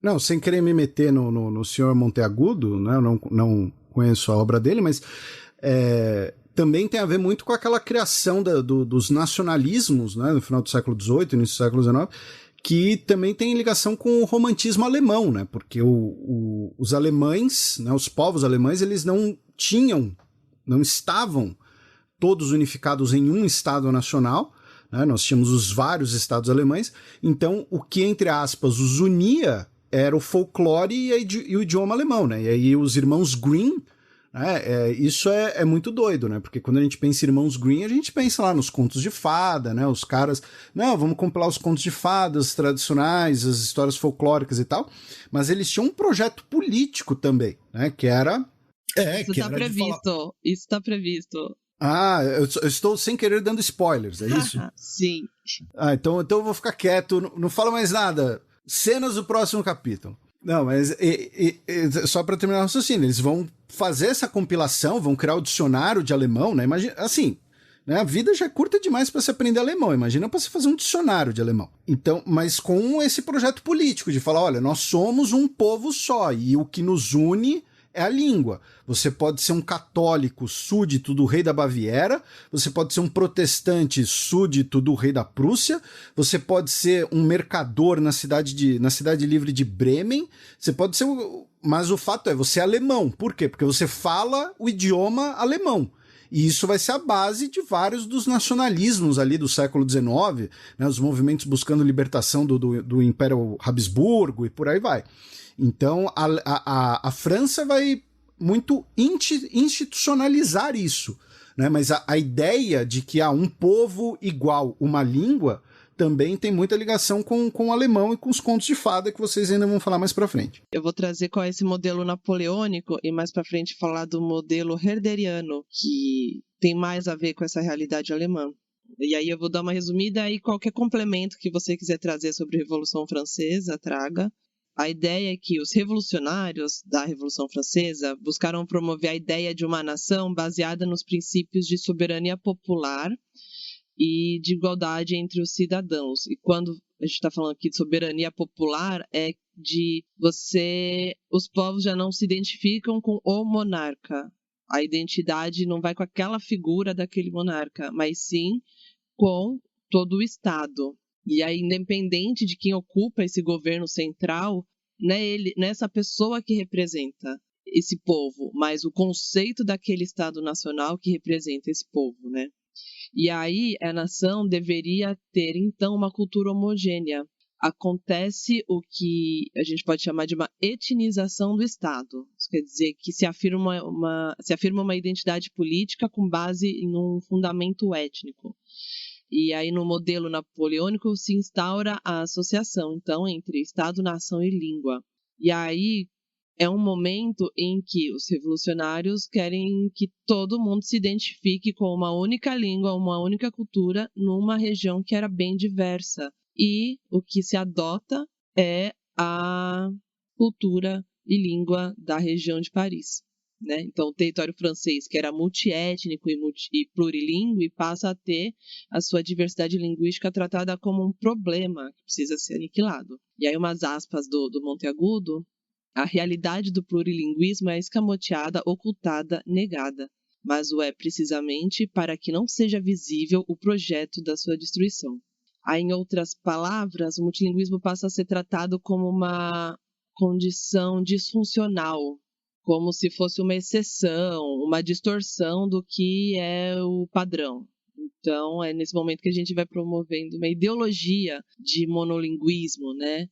Não, sem querer me meter no senhor Monteagudo, né? Eu não conheço a obra dele, mas... também tem a ver muito com aquela criação dos nacionalismos, né, no final do século XVIII, início do século XIX, que também tem ligação com o romantismo alemão, né, porque os alemães, né, os povos alemães, eles não estavam todos unificados em um Estado nacional, né, nós tínhamos os vários Estados alemães, então o que, entre aspas, os unia era o folclore e o idioma alemão, né, e aí os irmãos Grimm, isso é muito doido, né? Porque quando a gente pensa em Irmãos Grimm, a gente pensa lá nos contos de fada, né? Os caras, não, vamos compilar os contos de fadas tradicionais, as histórias folclóricas e tal, mas eles tinham um projeto político também, né? Que era... Isso está previsto. Ah, eu estou sem querer dando spoilers, é isso? Sim. Ah, então eu vou ficar quieto, não falo mais nada. Cenas do próximo capítulo. Não, mas só para terminar o raciocínio, eles vão fazer essa compilação, vão criar o dicionário de alemão, né? Imagina, assim, né? A vida já é curta demais para se aprender alemão, imagina para se fazer um dicionário de alemão. Então, mas com esse projeto político de falar, olha, nós somos um povo só e o que nos une é a língua. Você pode ser um católico súdito do rei da Baviera, você pode ser um protestante súdito do rei da Prússia, você pode ser um mercador na cidade livre de Bremen, você pode ser... Mas o fato é, você é alemão. Por quê? Porque você fala o idioma alemão. E isso vai ser a base de vários dos nacionalismos ali do século XIX, né, os movimentos buscando libertação do Império Habsburgo e por aí vai. Então, a França vai muito institucionalizar isso, né? Mas a ideia de que há um povo igual uma língua também tem muita ligação com o alemão e com os contos de fada que vocês ainda vão falar mais para frente. Eu vou trazer qual é esse modelo napoleônico e mais para frente falar do modelo herderiano, que tem mais a ver com essa realidade alemã. E aí eu vou dar uma resumida e qualquer complemento que você quiser trazer sobre a Revolução Francesa, traga. A ideia é que os revolucionários da Revolução Francesa buscaram promover a ideia de uma nação baseada nos princípios de soberania popular e de igualdade entre os cidadãos. E quando a gente está falando aqui de soberania popular, é de os povos já não se identificam com o monarca. A identidade não vai com aquela figura daquele monarca, mas sim com todo o Estado. E aí, independente de quem ocupa esse governo central, não é essa pessoa que representa esse povo, mas o conceito daquele Estado nacional que representa esse povo, né? E aí, a nação deveria ter, então, uma cultura homogênea. Acontece o que a gente pode chamar de uma etnização do Estado. Isso quer dizer que se afirma uma identidade política com base em um fundamento étnico. E aí, no modelo napoleônico, se instaura a associação, então, entre Estado, nação e língua. E aí, é um momento em que os revolucionários querem que todo mundo se identifique com uma única língua, uma única cultura, numa região que era bem diversa. E o que se adota é a cultura e língua da região de Paris. Né? Então, o território francês, que era multiétnico e plurilingüe, passa a ter a sua diversidade linguística tratada como um problema que precisa ser aniquilado. E aí, umas aspas do Monteagudo: a realidade do plurilinguismo é escamoteada, ocultada, negada, mas o é precisamente para que não seja visível o projeto da sua destruição. Aí, em outras palavras, o multilinguismo passa a ser tratado como uma condição disfuncional, como se fosse uma exceção, uma distorção do que é o padrão. Então, é nesse momento que a gente vai promovendo uma ideologia de monolinguismo, né?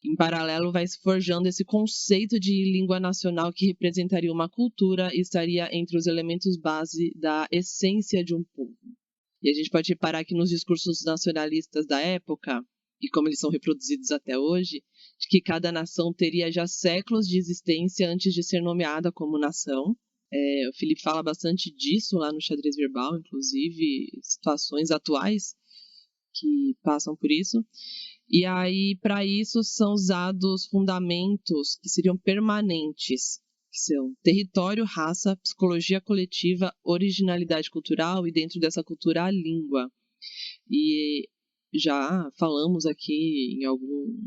Em paralelo, vai se forjando esse conceito de língua nacional que representaria uma cultura e estaria entre os elementos base da essência de um povo. E a gente pode reparar que nos discursos nacionalistas da época, e como eles são reproduzidos até hoje, de que cada nação teria já séculos de existência antes de ser nomeada como nação. O Felipe fala bastante disso lá no Xadrez Verbal, inclusive situações atuais que passam por isso. E aí, para isso, são usados fundamentos que seriam permanentes, que são território, raça, psicologia coletiva, originalidade cultural e, dentro dessa cultura, a língua. E já falamos aqui em algum...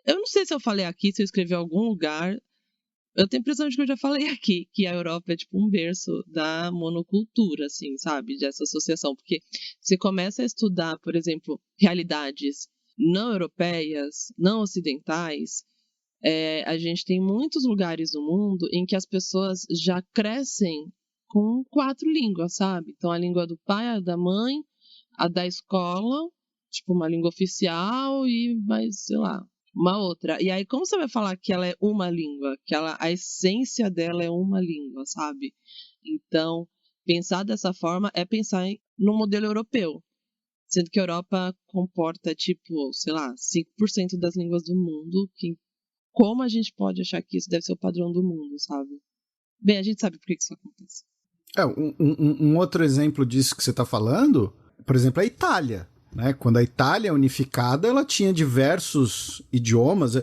Eu não sei se eu falei aqui, se eu escrevi em algum lugar. Eu tenho a impressão de que eu já falei aqui, que a Europa é tipo um berço da monocultura, assim, sabe? Dessa associação. Porque você começa a estudar, por exemplo, realidades não europeias, não ocidentais, a gente tem muitos lugares no mundo em que as pessoas já crescem com 4 línguas, sabe? Então, a língua do pai, a da mãe, a da escola, tipo uma língua oficial e mais, sei lá, uma outra. E aí, como você vai falar que ela é uma língua? Que a essência dela é uma língua, sabe? Então, pensar dessa forma é pensar no modelo europeu. Sendo que a Europa comporta, tipo, sei lá, 5% das línguas do mundo. Como a gente pode achar que isso deve ser o padrão do mundo, sabe? Bem, a gente sabe por que isso acontece. Um outro exemplo disso que você está falando, por exemplo, a Itália. Né? Quando a Itália é unificada, ela tinha diversos idiomas.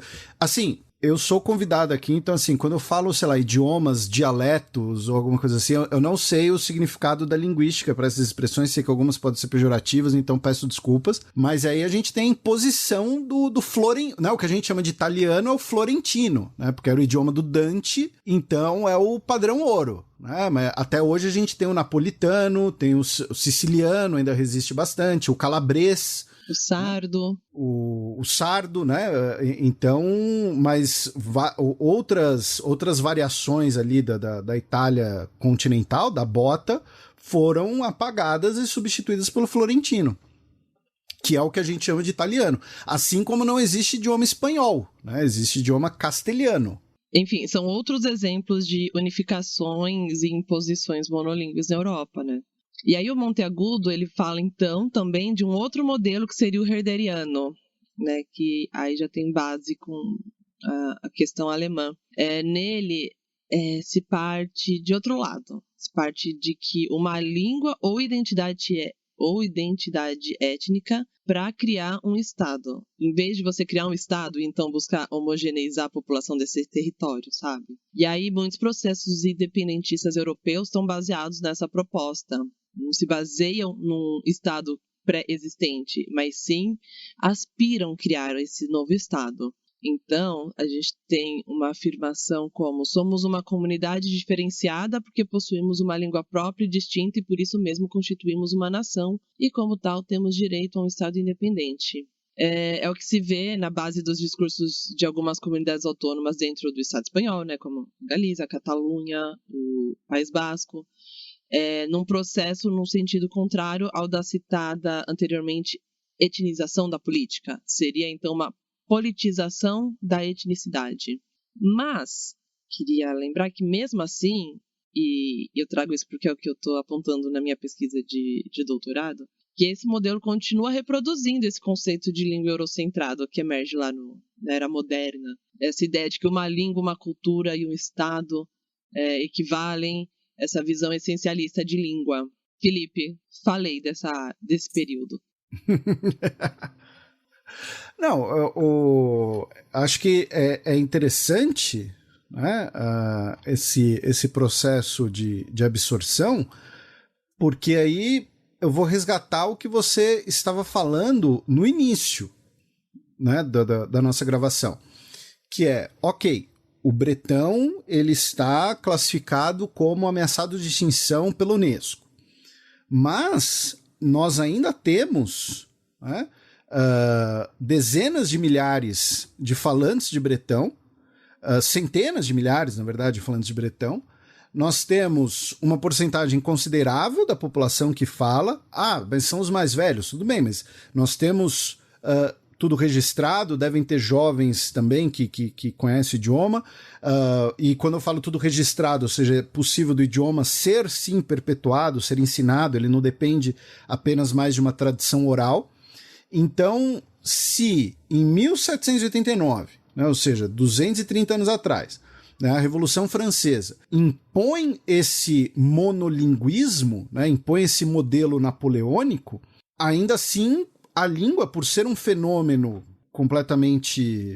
Assim, eu sou convidado aqui, então assim, quando eu falo, sei lá, idiomas, dialetos ou alguma coisa assim, eu não sei o significado da linguística para essas expressões, sei que algumas podem ser pejorativas, então peço desculpas, mas aí a gente tem a imposição do Florentino, né? O que a gente chama de italiano é o florentino, né? Porque era o idioma do Dante, então é o padrão ouro. Mas até hoje a gente tem o napolitano, tem o siciliano, ainda resiste bastante, o calabrês, o sardo. O sardo, né? Então, mas outras variações ali da Itália continental, da bota, foram apagadas e substituídas pelo florentino, que é o que a gente chama de italiano. Assim como não existe idioma espanhol, né? Existe idioma castelhano. Enfim, são outros exemplos de unificações e imposições monolíngues na Europa, né? E aí o Monteagudo, ele fala então também de um outro modelo que seria o herderiano, né? Que aí já tem base com a questão alemã. Nele se parte de outro lado, se parte de que uma língua ou identidade étnica para criar um Estado. Em vez de você criar um Estado e então buscar homogeneizar a população desse território, sabe? E aí muitos processos independentistas europeus estão baseados nessa proposta. Não se baseiam num Estado pré-existente, mas sim aspiram criar esse novo Estado. Então, a gente tem uma afirmação como: somos uma comunidade diferenciada porque possuímos uma língua própria e distinta e por isso mesmo constituímos uma nação e, como tal, temos direito a um Estado independente. É o que se vê na base dos discursos de algumas comunidades autônomas dentro do Estado espanhol, né, como Galiza, Catalunha, o País Basco, num processo num sentido contrário ao da citada anteriormente etnização da política. Seria, então, uma politização da etnicidade. Mas, queria lembrar que mesmo assim, e eu trago isso porque é o que eu estou apontando na minha pesquisa de doutorado, que esse modelo continua reproduzindo esse conceito de língua eurocentrada que emerge lá na Era Moderna. Essa ideia de que uma língua, uma cultura e um Estado equivalem, essa visão essencialista de língua. Felipe, falei desse período. Não, acho que é interessante, né, esse processo de absorção, porque aí eu vou resgatar o que você estava falando no início, né, da nossa gravação, que é, ok, o bretão ele está classificado como ameaçado de extinção pela Unesco, mas nós ainda temos, né, dezenas de milhares de falantes de bretão, centenas de milhares, na verdade, de falantes de bretão. Nós temos uma porcentagem considerável da população que fala. Mas são os mais velhos, tudo bem, mas nós temos tudo registrado, devem ter jovens também que conhecem o idioma, e quando eu falo tudo registrado, ou seja, é possível do idioma ser sim perpetuado, ser ensinado, ele não depende apenas mais de uma tradição oral. Então, se em 1789, né, ou seja, 230 anos atrás, né, a Revolução Francesa impõe esse monolinguismo, né, impõe esse modelo napoleônico, ainda assim a língua, por ser um fenômeno completamente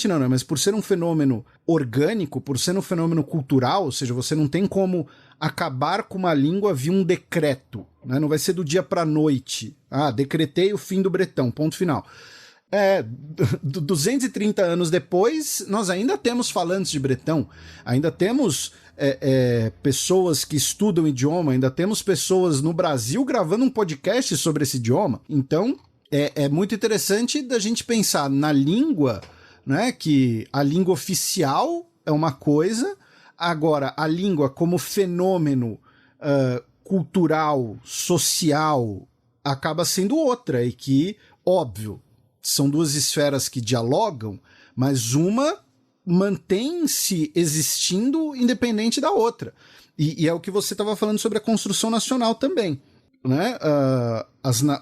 não, né, mas por ser um fenômeno orgânico, por ser um fenômeno cultural, ou seja, você não tem como acabar com uma língua via um decreto, né? Não vai ser do dia para a noite. Decretei o fim do bretão, ponto final. 230 anos depois, nós ainda temos falantes de bretão, ainda temos pessoas que estudam o idioma, ainda temos pessoas no Brasil gravando um podcast sobre esse idioma. Então, é muito interessante da gente pensar na língua, né, que a língua oficial é uma coisa, agora a língua como fenômeno cultural, social, acaba sendo outra, e que, óbvio, são duas esferas que dialogam, mas uma mantém-se existindo independente da outra. E é o que você estava falando sobre a construção nacional também. Né?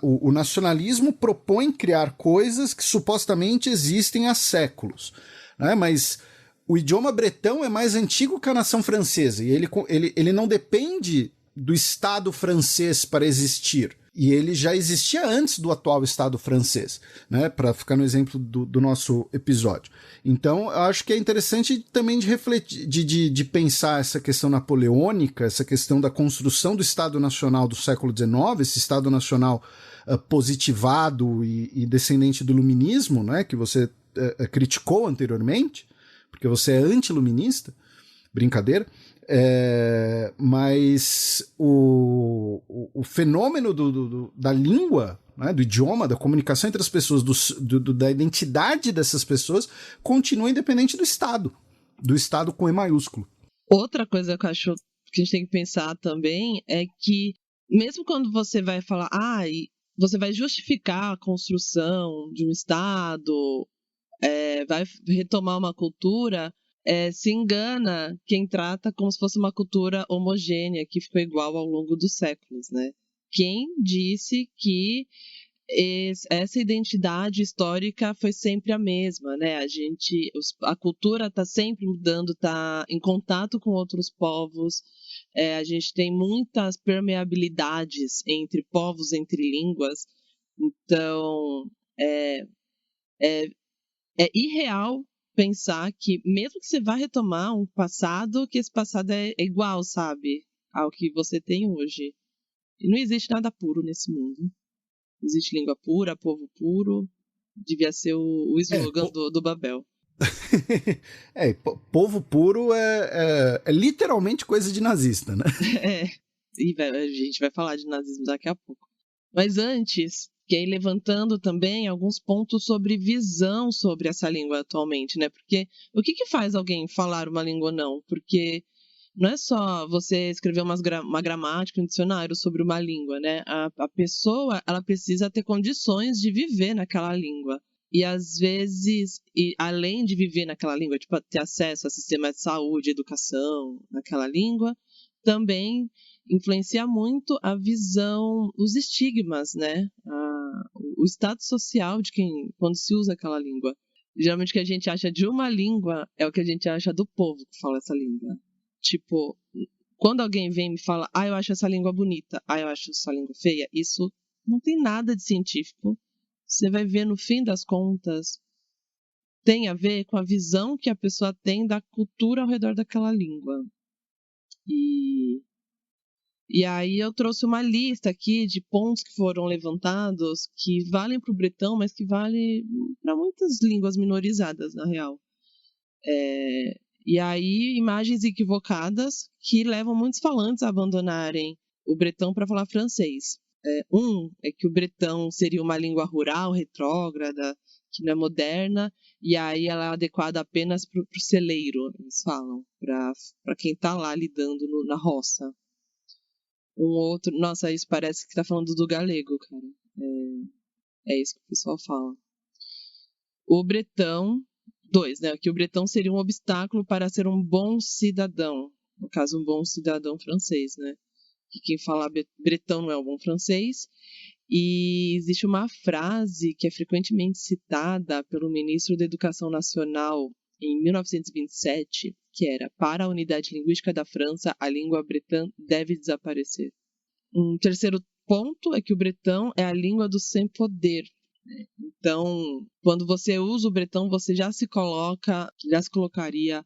O nacionalismo propõe criar coisas que supostamente existem há séculos, né? Mas o idioma bretão é mais antigo que a nação francesa, e ele não depende do Estado francês para existir. E ele já existia antes do atual Estado francês, né? Para ficar no exemplo do nosso episódio. Então, eu acho que é interessante também de refletir, de pensar essa questão napoleônica, essa questão da construção do Estado Nacional do século XIX, esse Estado Nacional positivado e descendente do iluminismo, né? Que você criticou anteriormente, porque você é anti-iluminista, brincadeira. Mas o fenômeno da língua, né, do idioma, da comunicação entre as pessoas, da identidade dessas pessoas, continua independente do Estado com E maiúsculo. Outra coisa que eu acho que a gente tem que pensar também é que, mesmo quando você vai falar, você vai justificar a construção de um Estado, vai retomar uma cultura, se engana quem trata como se fosse uma cultura homogênea, que ficou igual ao longo dos séculos, né? Quem disse que essa identidade histórica foi sempre a mesma, né? A cultura está sempre mudando, está em contato com outros povos, a gente tem muitas permeabilidades entre povos, entre línguas, então é irreal pensar que, mesmo que você vá retomar um passado, que esse passado é igual, sabe, ao que você tem hoje. E não existe nada puro nesse mundo. Existe língua pura, povo puro. Devia ser o slogan do Babel. Povo puro é literalmente coisa de nazista, né? E a gente vai falar de nazismo daqui a pouco. Mas antes, que aí levantando também alguns pontos sobre visão sobre essa língua atualmente, né? Porque o que faz alguém falar uma língua ou não? Porque não é só você escrever uma gramática, um dicionário sobre uma língua, né? A pessoa, ela precisa ter condições de viver naquela língua. E às vezes, além de viver naquela língua, tipo, ter acesso a sistema de saúde, educação naquela língua, também influencia muito a visão, os estigmas, né? O estado social de quando se usa aquela língua. Geralmente o que a gente acha de uma língua é o que a gente acha do povo que fala essa língua. Tipo, quando alguém vem e me fala, eu acho essa língua bonita, eu acho essa língua feia, isso não tem nada de científico. Você vai ver, no fim das contas, tem a ver com a visão que a pessoa tem da cultura ao redor daquela língua. E aí eu trouxe uma lista aqui de pontos que foram levantados que valem para o bretão, mas que valem para muitas línguas minorizadas, na real. E aí, imagens equivocadas que levam muitos falantes a abandonarem o bretão para falar francês. É que o bretão seria uma língua rural, retrógrada, que não é moderna, e aí ela é adequada apenas para o celeiro, eles falam, para quem está lá lidando na roça. Um outro, nossa, isso parece que está falando do galego, cara. É isso que o pessoal fala. O bretão, 2, né? Que o bretão seria um obstáculo para ser um bom cidadão. No caso, um bom cidadão francês, né? Que quem fala bretão não é um bom francês. E existe uma frase que é frequentemente citada pelo ministro da Educação Nacional em 1927, que era: para a unidade linguística da França, a língua bretã deve desaparecer. Um terceiro ponto é que o bretão é a língua do sem-poder. Então, quando você usa o bretão, você já se colocaria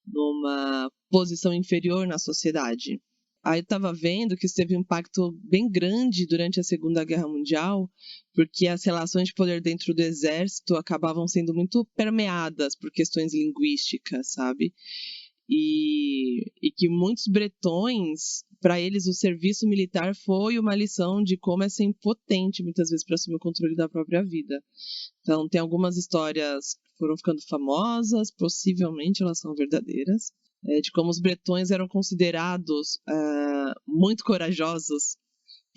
numa posição inferior na sociedade. Aí eu estava vendo que isso teve um impacto bem grande durante a Segunda Guerra Mundial, porque as relações de poder dentro do exército acabavam sendo muito permeadas por questões linguísticas, sabe? E que muitos bretões, para eles, o serviço militar foi uma lição de como é ser impotente, muitas vezes, para assumir o controle da própria vida. Então, tem algumas histórias que foram ficando famosas, possivelmente elas são verdadeiras, de como os bretões eram considerados muito corajosos,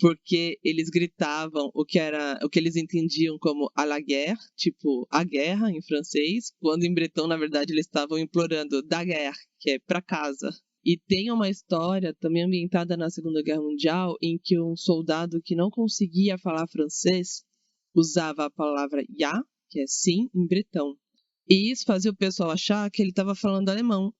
porque eles gritavam o que eles entendiam como à la guerre, tipo a guerra em francês, quando em bretão, na verdade, eles estavam implorando da guerre, que é para casa. E tem uma história também ambientada na Segunda Guerra Mundial em que um soldado que não conseguia falar francês usava a palavra ja, que é sim, em bretão. E isso fazia o pessoal achar que ele estava falando alemão.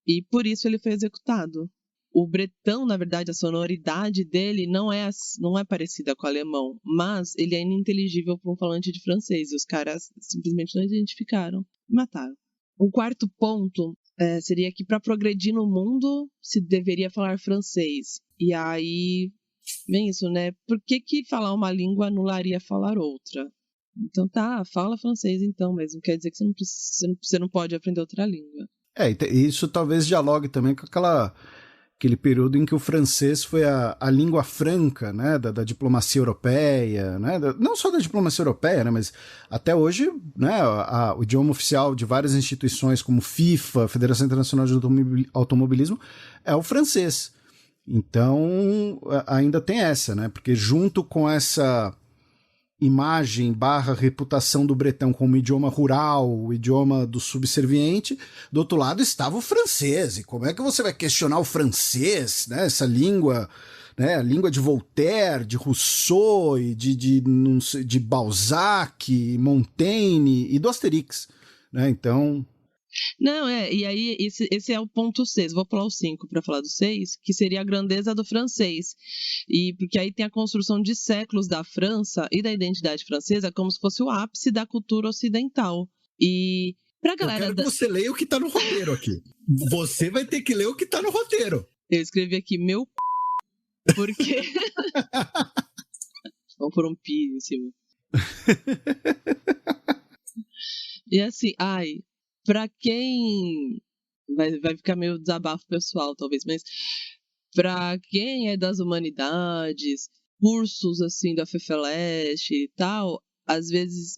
E por isso ele foi executado. O bretão, na verdade, a sonoridade dele não é parecida com o alemão, mas ele é ininteligível para um falante de francês. E os caras simplesmente não identificaram e mataram. O quarto ponto seria que para progredir no mundo se deveria falar francês. E aí vem isso, né? Por que falar uma língua anularia falar outra? Então tá, fala francês então, mas não quer dizer que você não pode aprender outra língua. Isso talvez dialogue também com aquele período em que o francês foi a língua franca, né, da diplomacia europeia, né, não só da diplomacia europeia, né, mas até hoje, né, o idioma oficial de várias instituições como FIFA, Federação Internacional de Automobilismo, é o francês. Então, ainda tem essa, né, porque junto com essa imagem / reputação do bretão como idioma rural, o idioma do subserviente, do outro lado estava o francês. E como é que você vai questionar o francês, né? Essa língua, né? A língua de Voltaire, de Rousseau, e de Balzac, Montaigne e do Asterix, né? Então... Não, e aí esse é o ponto 6. Vou pular o 5 para falar do 6, que seria a grandeza do francês. E porque aí tem a construção de séculos da França e da identidade francesa como se fosse o ápice da cultura ocidental. E pra galera... Eu quero que você leia o que tá no roteiro aqui. Você vai ter que ler o que tá no roteiro. Eu escrevi aqui meu porque... Vamos pôr um pi em cima. E assim, pra quem... Vai ficar meio desabafo pessoal, talvez, mas pra quem é das humanidades, cursos, assim, da FEFELESH e tal, às vezes...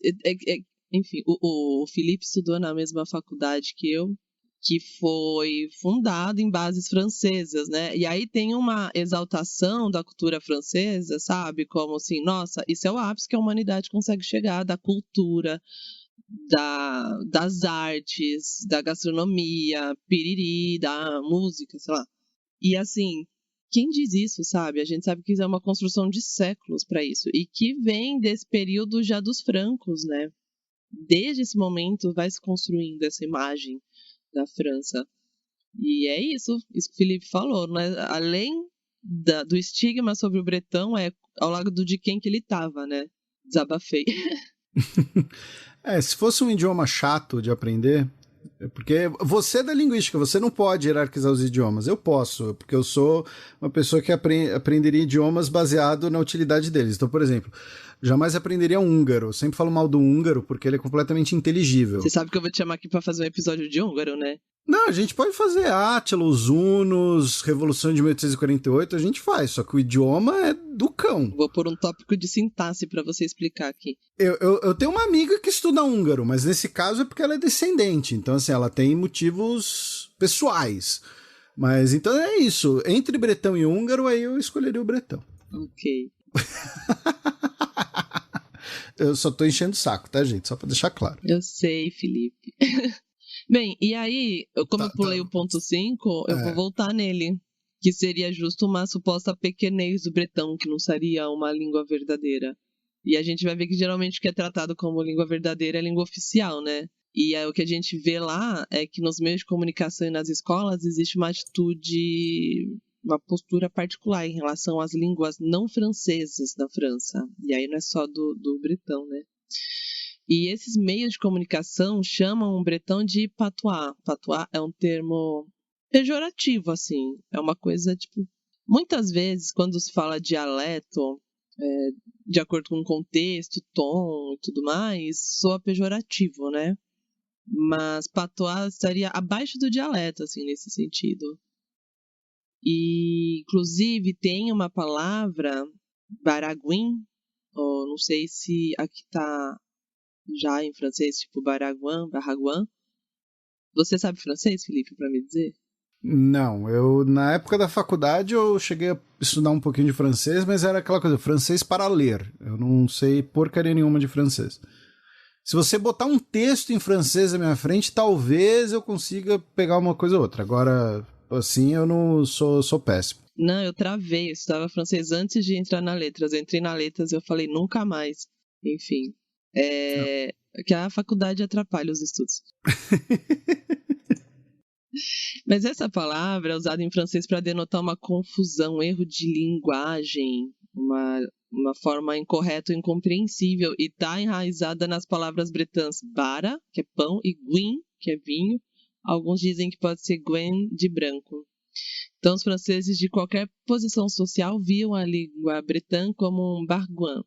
enfim, o Felipe estudou na mesma faculdade que eu, que foi fundado em bases francesas, né? E aí tem uma exaltação da cultura francesa, sabe? Como assim, nossa, isso é o ápice que a humanidade consegue chegar, da cultura... das artes, da gastronomia, piriri, da música, sei lá. E assim, quem diz isso, sabe? A gente sabe que é uma construção de séculos para isso. E que vem desse período já dos francos, né? Desde esse momento vai se construindo essa imagem da França. E é isso que o Felipe falou, né? Além do estigma sobre o bretão, ao lado de quem que ele estava, né? Desabafei. Se fosse um idioma chato de aprender, porque você é da linguística, você não pode hierarquizar os idiomas. Eu posso, porque eu sou uma pessoa que aprenderia idiomas baseado na utilidade deles. Então, por exemplo, jamais aprenderia húngaro. Eu sempre falo mal do húngaro porque ele é completamente inteligível. Você sabe que eu vou te chamar aqui pra fazer um episódio de húngaro, né? Não, a gente pode fazer Átila, os Hunos, Revolução de 1848, a gente faz, só que o idioma é do cão. Vou pôr um tópico de sintaxe pra você explicar aqui. Eu tenho uma amiga que estuda húngaro, mas nesse caso é porque ela é descendente, então assim, ela tem motivos pessoais. Mas então é isso, entre bretão e húngaro, aí eu escolheria o bretão. Ok. Eu só tô enchendo o saco, tá, gente? Só pra deixar claro. Eu sei, Felipe. Bem, e aí, como eu pulei o ponto 5, eu vou voltar nele. Que seria justo uma suposta pequenez do bretão, que não seria uma língua verdadeira. E a gente vai ver que geralmente o que é tratado como língua verdadeira é língua oficial, né? E aí, o que a gente vê lá é que nos meios de comunicação e nas escolas existe uma atitude, uma postura particular em relação às línguas não francesas da França. E aí não é só do bretão, né? E esses meios de comunicação chamam o bretão de patois. Patois é um termo pejorativo, assim. É uma coisa, tipo... Muitas vezes, quando se fala dialeto, de acordo com o contexto, tom e tudo mais, soa pejorativo, né? Mas patois estaria abaixo do dialeto, assim, nesse sentido. E, inclusive, tem uma palavra, baragouin, ou não sei se aqui tá... já em francês, tipo baragouin. Você sabe francês, Felipe, para me dizer? Não, na época da faculdade eu cheguei a estudar um pouquinho de francês, mas era aquela coisa, francês para ler. Eu não sei porcaria nenhuma de francês. Se você botar um texto em francês na minha frente, talvez eu consiga pegar uma coisa ou outra. Agora, assim, eu não sou péssimo. Não, eu travei, eu estudava francês antes de entrar na letras. Eu entrei na letras e eu falei, nunca mais. Enfim... que a faculdade atrapalha os estudos. Mas essa palavra é usada em francês para denotar uma confusão, um erro de linguagem, uma forma incorreta ou incompreensível, e está enraizada nas palavras bretãs bara, que é pão, e guin, que é vinho. Alguns dizem que pode ser guen, de branco. Então, os franceses de qualquer posição social viam a língua bretã como um barguin.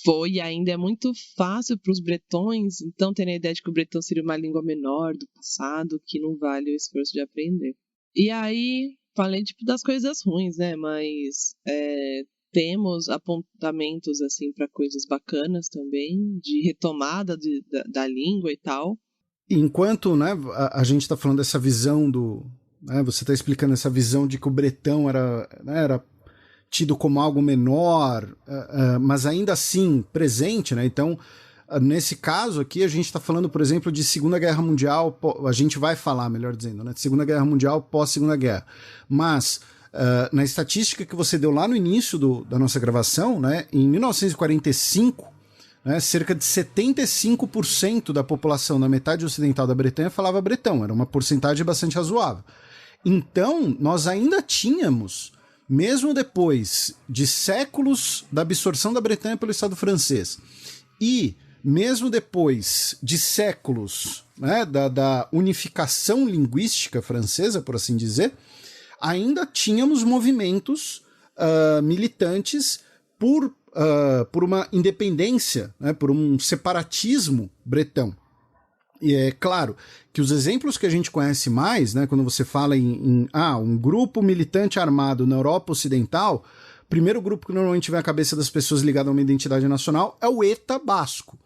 Foi e ainda é muito fácil para os bretões, então, terem a ideia de que o bretão seria uma língua menor do passado, que não vale o esforço de aprender. E aí, falei das coisas ruins, né? Mas temos apontamentos assim para coisas bacanas também, de retomada da língua e tal. Enquanto, né, a gente está falando dessa visão você está explicando essa visão de que o bretão era tido como algo menor, mas ainda assim presente, né? Então, nesse caso aqui, a gente está falando, por exemplo, de Segunda Guerra Mundial, a gente vai falar, melhor dizendo, né, de Segunda Guerra Mundial, pós-Segunda Guerra. Mas, na estatística que você deu lá no início da nossa gravação, né, em 1945, né, cerca de 75% da população na metade ocidental da Bretanha falava bretão, era uma porcentagem bastante razoável. Então, nós ainda tínhamos, mesmo depois de séculos da absorção da Bretanha pelo Estado francês, e mesmo depois de séculos, né, da unificação linguística francesa, por assim dizer, ainda tínhamos movimentos militantes por uma independência, né, por um separatismo bretão. E é claro que os exemplos que a gente conhece mais, né, quando você fala em um grupo militante armado na Europa Ocidental, o primeiro grupo que normalmente vem à cabeça das pessoas ligado a uma identidade nacional é o ETA basco.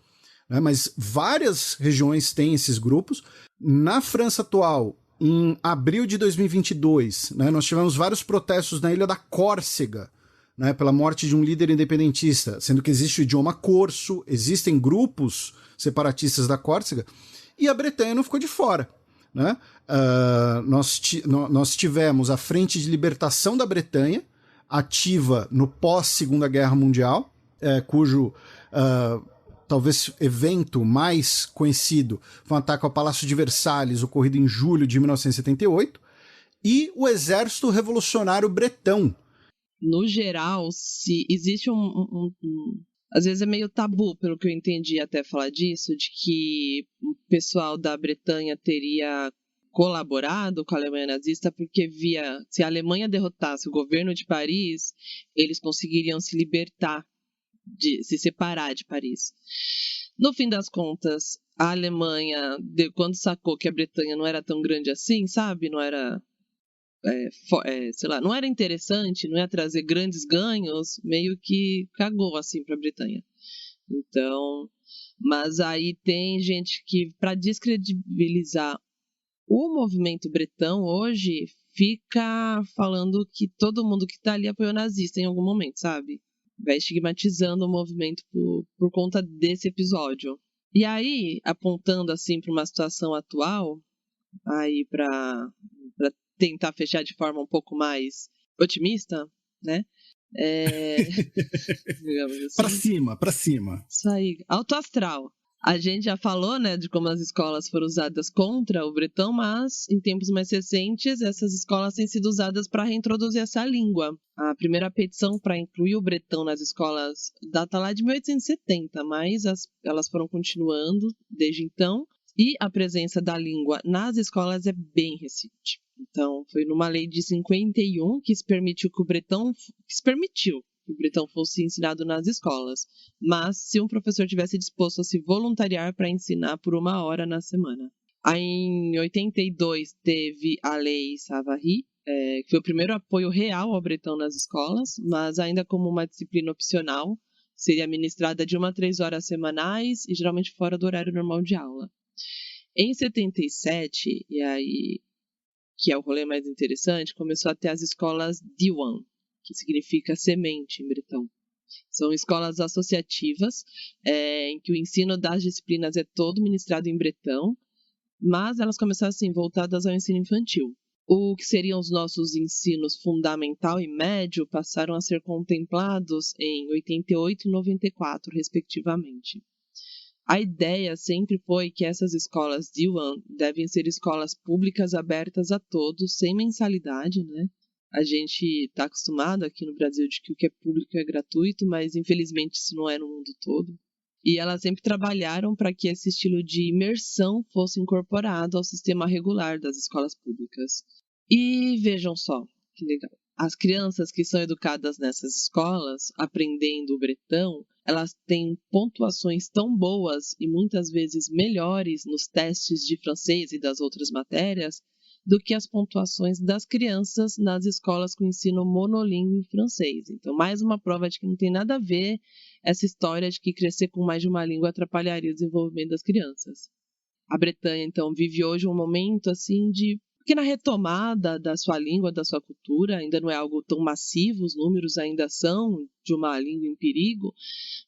Né, mas várias regiões têm esses grupos. Na França atual, em abril de 2022, né, nós tivemos vários protestos na ilha da Córcega, né, pela morte de um líder independentista, sendo que existe o idioma corso, existem grupos separatistas da Córcega, e a Bretanha não ficou de fora. Né? Nós tivemos a Frente de Libertação da Bretanha, ativa no pós-Segunda Guerra Mundial, cujo talvez evento mais conhecido foi um ataque ao Palácio de Versalhes, ocorrido em julho de 1978, e o Exército Revolucionário Bretão. No geral, se existe às vezes é meio tabu, pelo que eu entendi até falar disso, de que o pessoal da Bretanha teria colaborado com a Alemanha nazista porque se a Alemanha derrotasse o governo de Paris, eles conseguiriam se libertar, se separar de Paris. No fim das contas, a Alemanha, quando sacou que a Bretanha não era tão grande assim, sabe? Não era... não era interessante, não ia trazer grandes ganhos, meio que cagou assim para a Bretanha. Então, mas aí tem gente que, para descredibilizar o movimento bretão hoje, fica falando que todo mundo que tá ali apoiou nazista em algum momento, sabe? Vai estigmatizando o movimento por conta desse episódio. E aí, apontando assim para uma situação atual, aí para tentar fechar de forma um pouco mais otimista, né? Assim. Pra cima. Isso aí, alto astral. A gente já falou, né, de como as escolas foram usadas contra o bretão, mas em tempos mais recentes essas escolas têm sido usadas para reintroduzir essa língua. A primeira petição para incluir o bretão nas escolas data lá de 1870, mas elas foram continuando desde então. E a presença da língua nas escolas é bem recente. Então, foi numa lei de 51 que se permitiu que o bretão fosse ensinado nas escolas. Mas se um professor tivesse disposto a se voluntariar para ensinar por 1 hora na semana. Aí, em 82, teve a Lei Savary, que foi o primeiro apoio real ao bretão nas escolas, mas ainda como uma disciplina opcional, seria ministrada de 1 a 3 horas semanais e geralmente fora do horário normal de aula. Em 77, e aí que é o rolê mais interessante, começou a ter as escolas Diwan, que significa semente em bretão. São escolas associativas, em que o ensino das disciplinas é todo ministrado em bretão, mas elas começaram assim, voltadas ao ensino infantil. O que seriam os nossos ensinos fundamental e médio passaram a ser contemplados em 88 e 94, respectivamente. A ideia sempre foi que essas escolas Diwan devem ser escolas públicas abertas a todos, sem mensalidade, né? A gente está acostumado aqui no Brasil de que o que é público é gratuito, mas infelizmente isso não é no mundo todo. E elas sempre trabalharam para que esse estilo de imersão fosse incorporado ao sistema regular das escolas públicas. E vejam só, que legal. As crianças que são educadas nessas escolas, aprendendo o bretão, elas têm pontuações tão boas e muitas vezes melhores nos testes de francês e das outras matérias do que as pontuações das crianças nas escolas com ensino monolíngue francês. Então, mais uma prova de que não tem nada a ver essa história de que crescer com mais de uma língua atrapalharia o desenvolvimento das crianças. A Bretanha, então, vive hoje um momento assim de pequena retomada da sua língua, da sua cultura. Ainda não é algo tão massivo, os números ainda são de uma língua em perigo,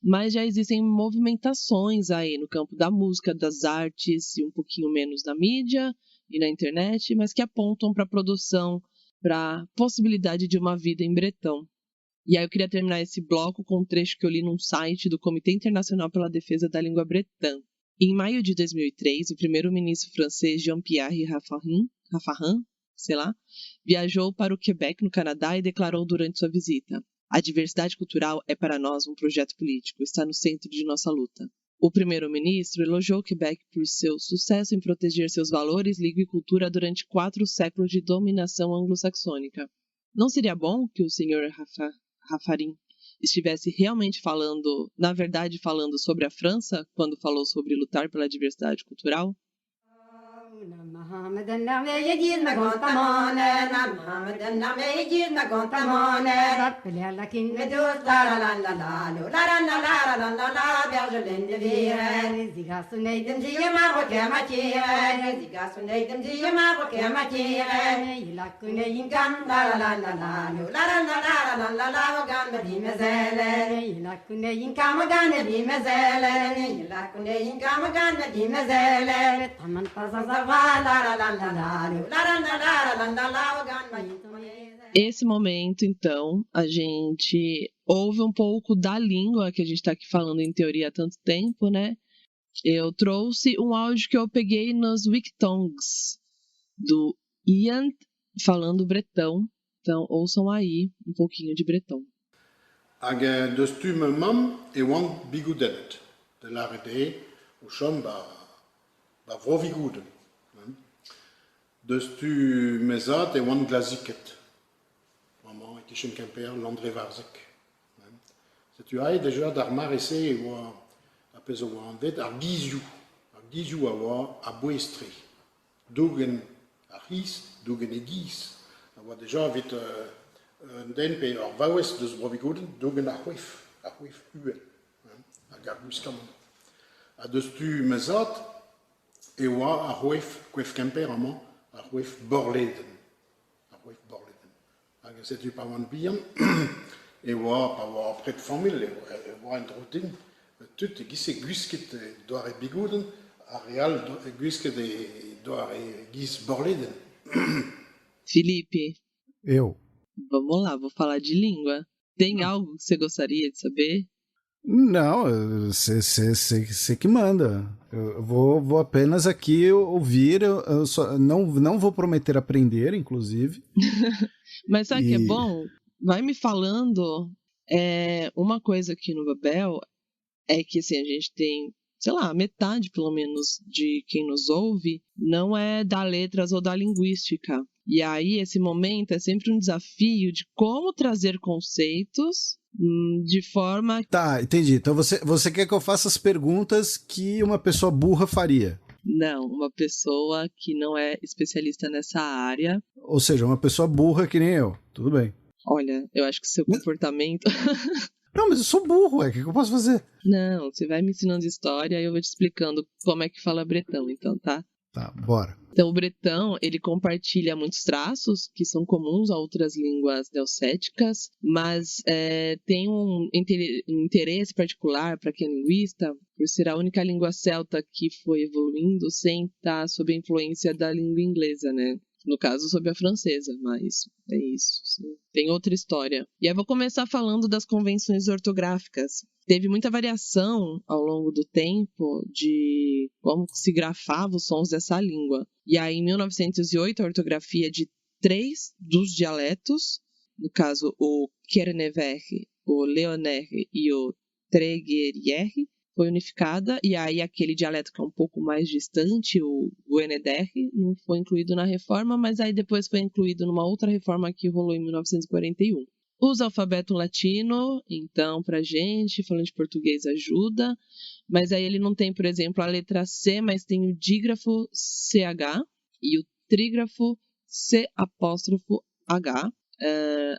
mas já existem movimentações aí no campo da música, das artes e um pouquinho menos da mídia e na internet, mas que apontam para a produção, para a possibilidade de uma vida em bretão. E aí eu queria terminar esse bloco com um trecho que eu li num site do Comitê Internacional pela Defesa da Língua Bretã. Em maio de 2003, o primeiro-ministro francês Jean-Pierre Raffarin, viajou para o Quebec, no Canadá, e declarou durante sua visita: "A diversidade cultural é para nós um projeto político, está no centro de nossa luta." O primeiro-ministro elogiou o Quebec por seu sucesso em proteger seus valores, língua e cultura durante 4 séculos de dominação anglo-saxônica. Não seria bom que o Sr. Raffarin estivesse realmente falando, na verdade, falando sobre a França, quando falou sobre lutar pela diversidade cultural? Esse momento, então, a gente ouve um pouco da língua que a gente está aqui falando em teoria há tanto tempo, né? Eu trouxe um áudio que eu peguei nos Wiktongs, do Ian falando bretão. Então, ouçam aí um pouquinho de bretão. Hag deus tu me mam e wan bigoudenet. De larede, o chom ba vrovigouden. Deus tu mezat e wan glaziket. Maman et tichin Quimper, Landré Varzek. Se tu ai déjà d'ar marese e oa a pezo oa an vet ar gizioù a oa a boestre. Dougen ar his, dougen e giz. A oa déjà vet den pe ar vaouez deus brovigouden, dougen ar c'hwef uel. A gargus kamon. A deus tu mezat e oa ar c'hwef kwef Quimper amañ, ar c'hwef borleden. C'est du pas one bien et voir pas voir près de famille et voir une routine tout qui c'est gusket doit et bigouden a real gusket doit et gis borleden. Felipe, Eu. Vamos lá, vou falar de língua. Tem algo que você gostaria de saber? Não, você que manda. Eu vou apenas aqui ouvir, eu só, não vou prometer aprender, inclusive. Mas sabe o que é bom? Vai me falando. Uma coisa aqui no Babel é que assim, a gente tem, sei lá, metade pelo menos de quem nos ouve não é da letras ou da linguística. E aí esse momento é sempre um desafio de como trazer conceitos de forma... Tá, entendi. Então você quer que eu faça as perguntas que uma pessoa burra faria? Não, uma pessoa que não é especialista nessa área. Ou seja, uma pessoa burra que nem eu. Tudo bem. Olha, eu acho que seu comportamento... Não, mas eu sou burro, o que eu posso fazer? Não, você vai me ensinando história e eu vou te explicando como é que fala bretão, então, tá? Tá, bora. Então, o bretão, ele compartilha muitos traços que são comuns a outras línguas neocéticas, mas tem um interesse particular para quem é linguista, por ser a única língua celta que foi evoluindo sem estar sob a influência da língua inglesa, né? No caso, sobre a francesa, mas é isso. Sim. Tem outra história. E aí eu vou começar falando das convenções ortográficas. Teve muita variação ao longo do tempo de como se grafava os sons dessa língua. E aí, em 1908, a ortografia de 3 dos dialetos, no caso o Kernever, o Leoner e o Tréguier, foi unificada, e aí aquele dialeto que é um pouco mais distante, o Gueneder, não foi incluído na reforma, mas aí depois foi incluído numa outra reforma que rolou em 1941. Usa alfabeto latino, então, pra gente, falando de português, ajuda, mas aí ele não tem, por exemplo, a letra C, mas tem o dígrafo CH e o trígrafo C''H.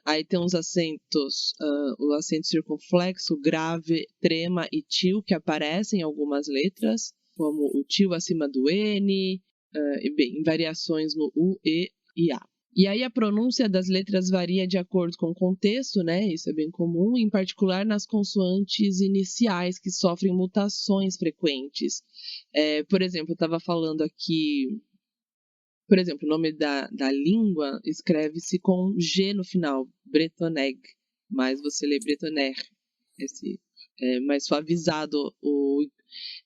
Aí tem os acentos, o acento circunflexo, grave, trema e til, que aparecem em algumas letras, como o til acima do N, em variações no U, E e A. E aí a pronúncia das letras varia de acordo com o contexto, né? Isso é bem comum, em particular nas consoantes iniciais, que sofrem mutações frequentes. Por exemplo, eu estava falando aqui... Por exemplo, o nome da língua escreve-se com G no final, Bretoneg, mas você lê Bretoner, mais suavizado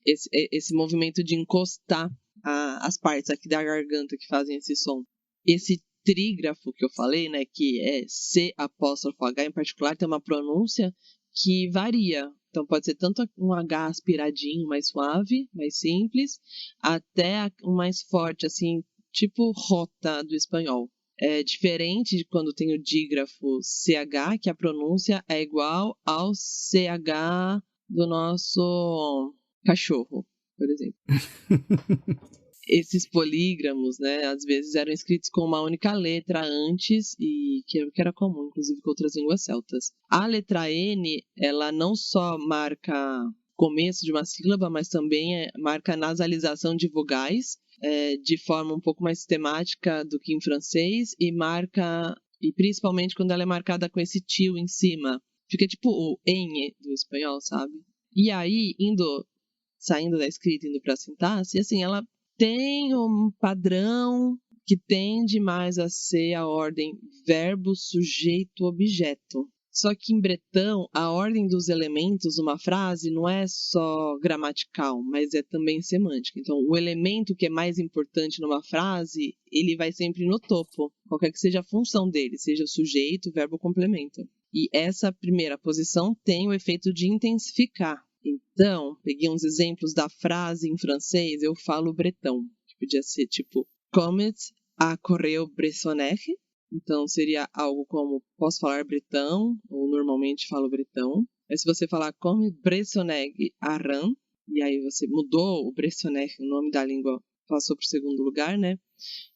esse movimento de encostar as partes aqui da garganta que fazem esse som. Esse trígrafo que eu falei, né, que é C''H em particular, tem uma pronúncia que varia. Então pode ser tanto um H aspiradinho, mais suave, mais simples, até um mais forte, assim, tipo rota do espanhol. É diferente de quando tem o dígrafo CH, que a pronúncia é igual ao CH do nosso cachorro, por exemplo. Esses polígramos, né, às vezes eram escritos com uma única letra antes, e que era comum, inclusive, com outras línguas celtas. A letra N, ela não só marca começo de uma sílaba, mas também marca a nasalização de vogais, de forma um pouco mais sistemática do que em francês, e principalmente quando ela é marcada com esse til em cima. Fica tipo o ñ do espanhol, sabe? E aí, saindo da escrita, indo para a sintaxe, assim, ela tem um padrão que tende mais a ser a ordem verbo, sujeito, objeto. Só que em bretão, a ordem dos elementos numa frase não é só gramatical, mas é também semântica. Então, o elemento que é mais importante numa frase, ele vai sempre no topo, qualquer que seja a função dele, seja o sujeito, verbo ou complemento. E essa primeira posição tem o efeito de intensificar. Então, peguei uns exemplos da frase em francês, eu falo bretão. Que podia ser tipo, Comet a correu bressoner. Então, seria algo como, posso falar bretão, ou normalmente falo bretão. Aí se você falar comme bressoner arran, e aí você mudou o bressoner, o nome da língua passou para o segundo lugar, né?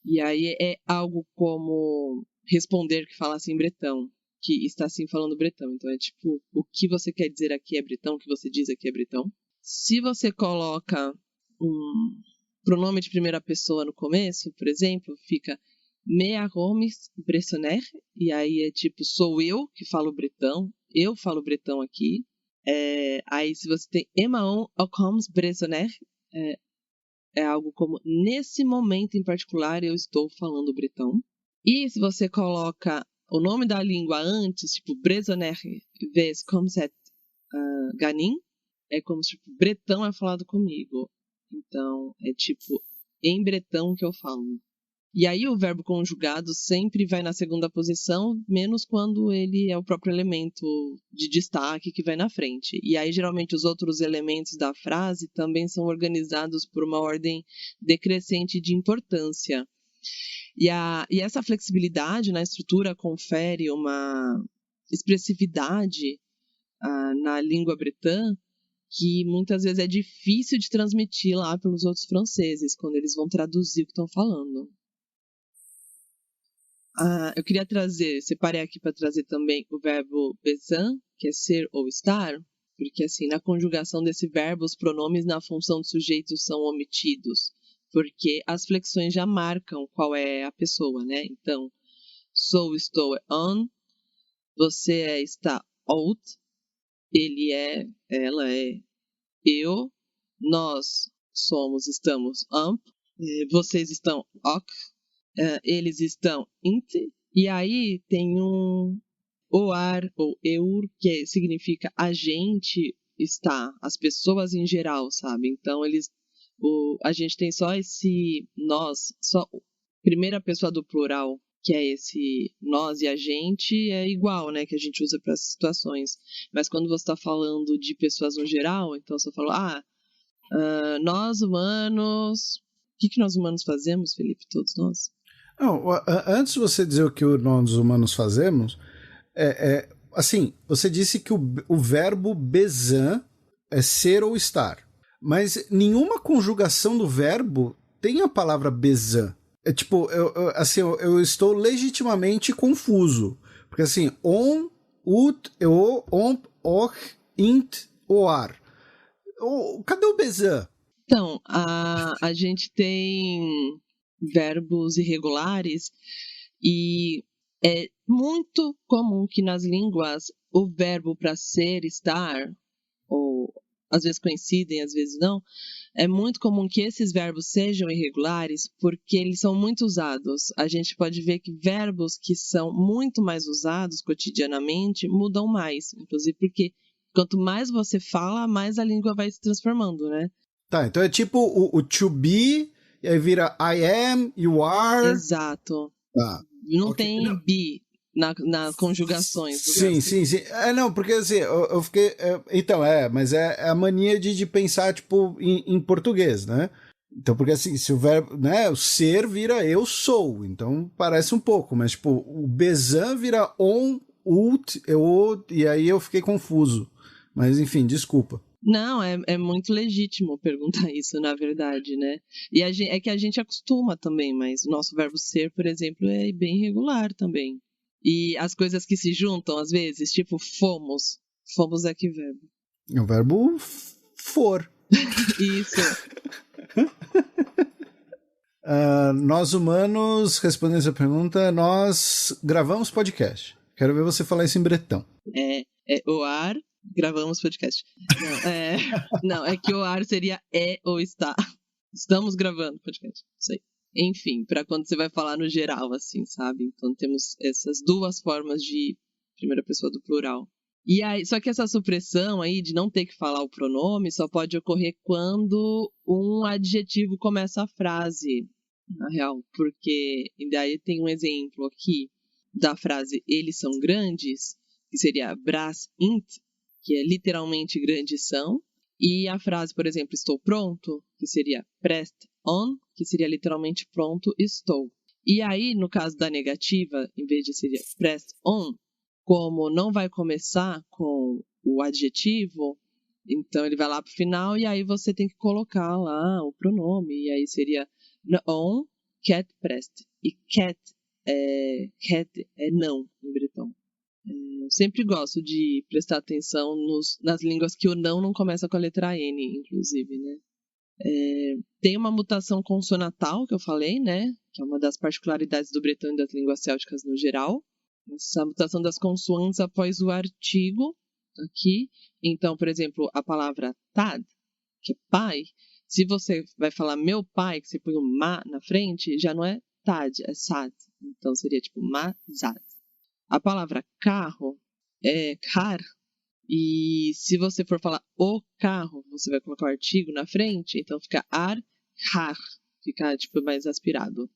E aí é algo como responder que fala assim bretão, que está assim falando bretão. Então é tipo, o que você quer dizer aqui é bretão, o que você diz aqui é bretão. Se você coloca um pronome de primeira pessoa no começo, por exemplo, fica me arromes bressoner, e aí é tipo, sou eu que falo bretão, eu falo bretão aqui. Aí se você tem emaon ocoms bressoner, é algo como, nesse momento em particular, eu estou falando bretão. E se você coloca o nome da língua antes, tipo, Bressoner ves comme c'est ganin, é como se, tipo, bretão é falado comigo. Então, é tipo, em bretão que eu falo. E aí o verbo conjugado sempre vai na segunda posição, menos quando ele é o próprio elemento de destaque que vai na frente. E aí, geralmente, os outros elementos da frase também são organizados por uma ordem decrescente de importância. E essa flexibilidade na estrutura confere uma expressividade na língua bretã que muitas vezes é difícil de transmitir lá pelos outros franceses, quando eles vão traduzir o que estão falando. Eu queria separei aqui para trazer também o verbo besan, que é ser ou estar, porque assim, na conjugação desse verbo, os pronomes na função do sujeito são omitidos, porque as flexões já marcam qual é a pessoa, né? Então, sou, estou é on, você está out, ele é, ela é eu, nós somos, estamos up, vocês estão ok, eles estão int, e aí tem um oar ou eur, que significa a gente está, as pessoas em geral, sabe? Então a gente tem só esse nós, só primeira pessoa do plural, que é esse nós e a gente, é igual, né, que a gente usa para as situações. Mas quando você está falando de pessoas no geral, então você fala, nós humanos, o que nós humanos fazemos, Felipe? Todos nós? Não, antes de você dizer o que nós humanos fazemos, assim, você disse que o verbo bezan é ser ou estar, mas nenhuma conjugação do verbo tem a palavra bezan. É tipo, eu estou legitimamente confuso, porque assim, on, ut, eu, omp, och, int, oar. Cadê o bezan? Então, a gente tem verbos irregulares e é muito comum que nas línguas o verbo para ser, estar, ou às vezes coincidem, às vezes não, é muito comum que esses verbos sejam irregulares porque eles são muito usados. A gente pode ver que verbos que são muito mais usados cotidianamente mudam mais, inclusive porque quanto mais você fala, mais a língua vai se transformando, né? Tá, então é tipo o to be, e aí vira I am, you are. Exato. Tá. Não Okay. tem be nas conjugações. Sim. Não, porque assim, eu fiquei. Mas é a mania de pensar, tipo, em português, né? Então, porque assim, se o verbo, né, o ser vira eu sou, então parece um pouco, mas tipo, o bezan vira on, ut, eu, e aí eu fiquei confuso. Mas enfim, desculpa. Não, é muito legítimo perguntar isso, na verdade, né? E é que a gente acostuma também, mas o nosso verbo ser, por exemplo, é bem irregular também. E as coisas que se juntam, às vezes, tipo fomos. Fomos é que verbo? É o verbo for. Isso. Nós humanos, respondendo essa pergunta, nós gravamos podcast. Quero ver você falar isso em bretão. É o ar, gravamos podcast. Não, é que o ar seria ou está. Estamos gravando podcast. Isso aí. Enfim, para quando você vai falar no geral, assim, sabe? Então temos essas duas formas de primeira pessoa do plural. E aí, só que essa supressão aí de não ter que falar o pronome só pode ocorrer quando um adjetivo começa a frase, na real. Porque, e daí tem um exemplo aqui da frase eles são grandes, que seria bras int, que é literalmente grandes são. E a frase, por exemplo, estou pronto, que seria prest on, que seria literalmente pronto, estou. E aí, no caso da negativa, em vez de seria prest on, como não vai começar com o adjetivo, então ele vai lá pro final e aí você tem que colocar lá o pronome. E aí seria on, cat prest. E cat é não, em bretão. Eu sempre gosto de prestar atenção nas línguas que o não começa com a letra N, inclusive, né? Tem uma mutação consonantal, que eu falei, né? Que é uma das particularidades do bretão e das línguas célticas no geral. Essa mutação das consoantes após o artigo, aqui. Então, por exemplo, a palavra tad, que é pai, se você vai falar meu pai, que você põe o ma na frente, já não é tad, é sad. Então, seria tipo ma-zad. A palavra carro é car, e se você for falar o carro, você vai colocar o artigo na frente, então fica ar-car, fica tipo mais aspirado.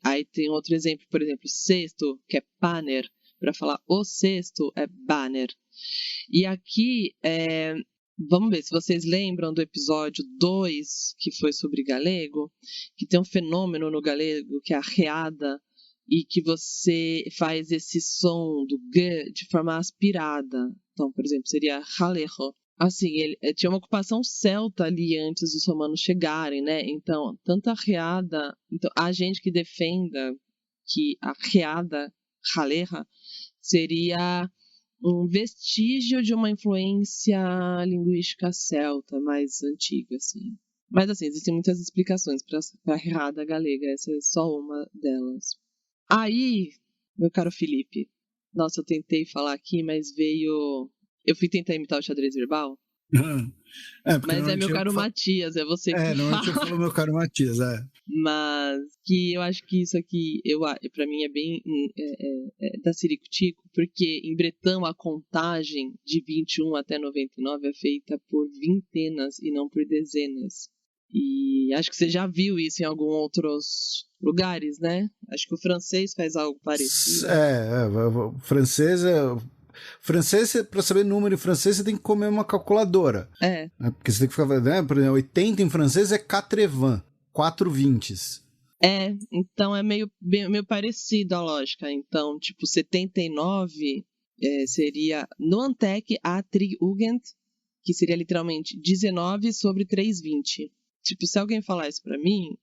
Aí tem outro exemplo, por exemplo, cesto, que é banner, para falar o cesto é banner. E aqui, vamos ver se vocês lembram do episódio 2, que foi sobre galego, que tem um fenômeno no galego que é a reada, e que você faz esse som do G de forma aspirada. Então, por exemplo, seria jalejo. Assim, ele tinha uma ocupação celta ali antes dos romanos chegarem, né? Então, tanta reada... Então, há gente que defenda que a reada, jaleja, seria um vestígio de uma influência linguística celta mais antiga, assim. Mas, assim, existem muitas explicações para a reada galega. Essa é só uma delas. Aí, meu caro Felipe, nossa, eu tentei falar aqui, mas veio... Eu fui tentar imitar o xadrez verbal, mas é meu caro Matias, é você que normalmente eu falo meu caro Matias, Mas que eu acho que isso aqui, pra mim, é bem da Ciricutico, porque em bretão a contagem de 21 até 99 é feita por vintenas e não por dezenas. E acho que você já viu isso em alguns outros lugares, né? Acho que o francês faz algo parecido. Francês, para saber número em francês, você tem que comer uma calculadora. Porque você tem que ficar, né? Por exemplo, 80 em francês é 80, 4 20s. Então é meio parecido a lógica. Então, tipo, 79 seria Noantec a Triugend, que seria literalmente 19 sobre 3,20. Tipo, se alguém falar isso pra mim,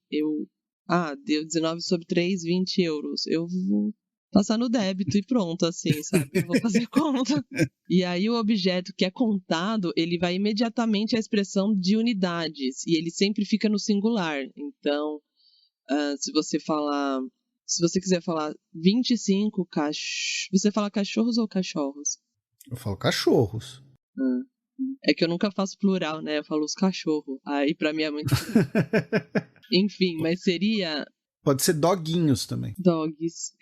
deu 19 sobre 3,20 euros. Eu vou passar no débito e pronto, assim, sabe? Eu vou fazer conta. E aí o objeto que é contado, ele vai imediatamente à expressão de unidades. E ele sempre fica no singular. Então, se você quiser falar 25 você fala cachorros ou cachorros? Eu falo cachorros. É que eu nunca faço plural, né? Eu falo os cachorros. Aí pra mim é muito... Enfim, mas seria... Pode ser doguinhos também. Dogs,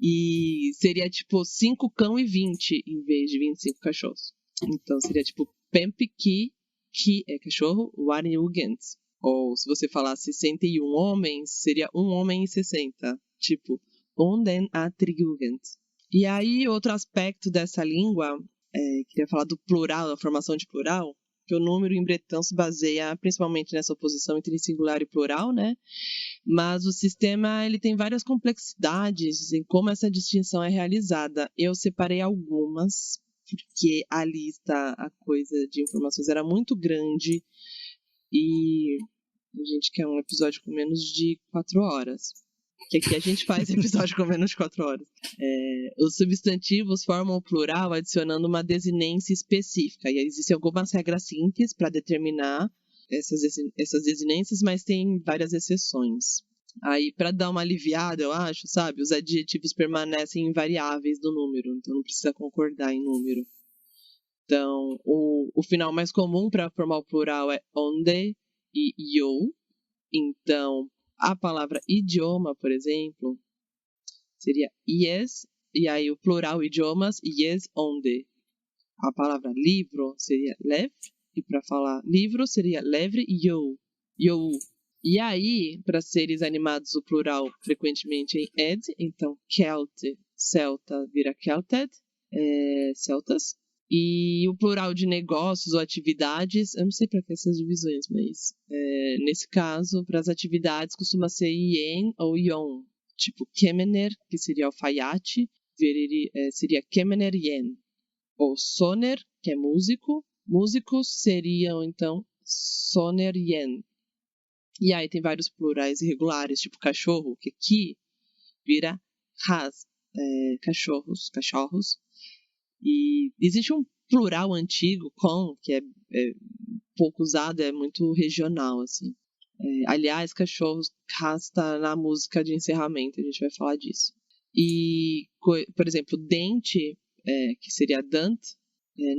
E seria tipo 5 cão e 20 em vez de 25 cachorros. Então seria tipo Pempki, que é cachorro, Warnjugend. Ou se você falar 61 homens, seria um homem e 60. Tipo, Onden a Trigugend. E aí, outro aspecto dessa língua, queria falar do plural, da formação de plural, que o número em bretão se baseia principalmente nessa oposição entre singular e plural, né? Mas o sistema ele tem várias complexidades em como essa distinção é realizada. Eu separei algumas, porque a lista, a coisa de informações era muito grande e a gente quer um episódio com menos de 4 horas. Que aqui a gente faz episódio com menos de 4 horas. Os substantivos formam o plural adicionando uma desinência específica. E existem algumas regras simples para determinar essas desinências, mas tem várias exceções. Aí, para dar uma aliviada, eu acho, sabe? Os adjetivos permanecem invariáveis do número, então não precisa concordar em número. Então, o final mais comum para formar o plural é onde e yo. Então, a palavra idioma, por exemplo, seria ies, e aí o plural idiomas, ies onde. A palavra livro seria lev, e para falar livro seria levre yo. E aí, para seres animados, o plural frequentemente em ed, então Celt, celta vira Celted, celtas. E o plural de negócios ou atividades, eu não sei para que essas divisões, mas nesse caso, para as atividades costuma ser ien ou ion. Tipo kemener, que seria alfaiate, seria kemener ien. Ou soner, que é músico. Músicos seriam, então, soner ien. E aí tem vários plurais irregulares, tipo cachorro, que aqui vira has, cachorros. E existe um plural antigo, com, que é pouco usado, é muito regional, assim. Aliás, cachorros está na música de encerramento, a gente vai falar disso. E, por exemplo, dente, que seria dant,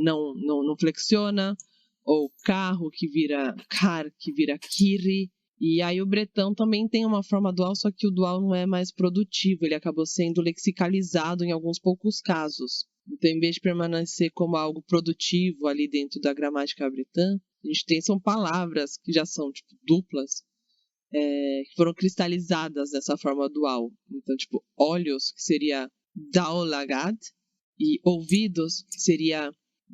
não flexiona, ou carro, que vira car, que vira kiri. E aí o bretão também tem uma forma dual, só que o dual não é mais produtivo, ele acabou sendo lexicalizado em alguns poucos casos. Então, em vez de permanecer como algo produtivo ali dentro da gramática bretã, a gente são palavras que já são, tipo, duplas, que foram cristalizadas dessa forma dual. Então, tipo, olhos, que seria daolagad, e ouvidos, que seria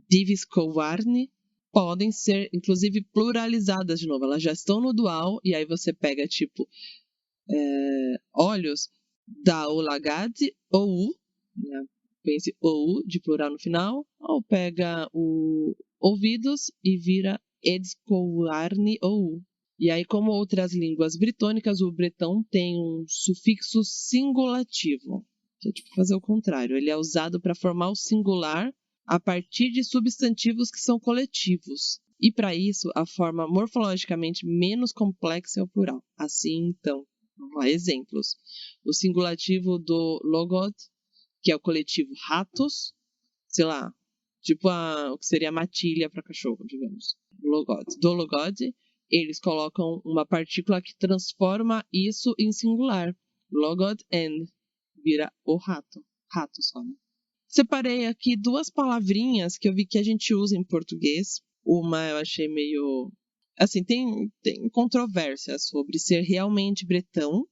diviskovarni, podem ser, inclusive, pluralizadas de novo. Elas já estão no dual, e aí você pega, tipo, olhos, daolagad, ou, né? Pense ou de plural no final, ou pega o ouvidos e vira edskoarni ou. E aí, como outras línguas britânicas, o bretão tem um sufixo singulativo, que é tipo fazer o contrário. Ele é usado para formar o singular a partir de substantivos que são coletivos. E para isso, a forma morfologicamente menos complexa é o plural. Assim, então, vamos lá, exemplos. O singulativo do logod, que é o coletivo ratos, sei lá, tipo o que seria matilha para cachorro, digamos. Do logod, eles colocam uma partícula que transforma isso em singular. Logod N. Vira o rato. Rato só, né? Separei aqui 2 palavrinhas que eu vi que a gente usa em português. Uma eu achei meio... Assim, tem controvérsia sobre ser realmente bretão.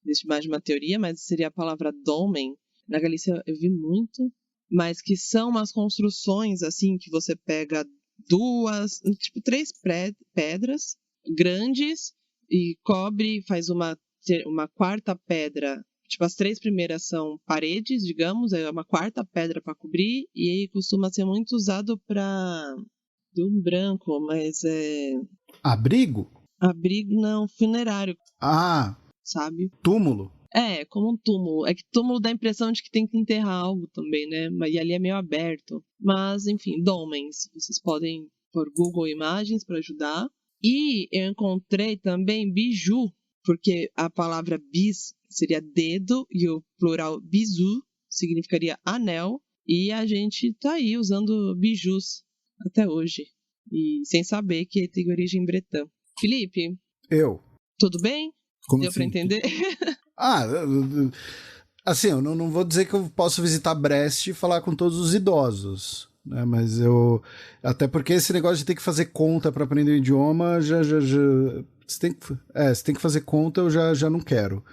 Existe mais de uma teoria, mas seria a palavra dolmen. Na Galícia eu vi muito. Mas que são umas construções, assim, que você pega 3 pedras grandes e cobre, faz uma 4ª pedra. Tipo, as 3 primeiras são paredes, digamos, é uma 4ª pedra para cobrir, e aí costuma ser muito usado para... Deu um branco, mas é... Abrigo? Abrigo não, funerário. Ah, sabe? Túmulo? É, como um túmulo. É que túmulo dá a impressão de que tem que enterrar algo também, né? E ali é meio aberto. Mas, enfim, dolmens. Vocês podem pôr Google Imagens para ajudar. E eu encontrei também biju, porque a palavra bis seria dedo e o plural bizu significaria anel. E a gente tá aí usando bijus até hoje. E sem saber que tem origem bretã. Felipe? Eu. Tudo bem? Como Deu assim? pra entender? Assim, eu não vou dizer que eu posso visitar Brest e falar com todos os idosos, né? Mas eu... Até porque esse negócio de ter que fazer conta para aprender o idioma, você tem que fazer conta, eu já não quero.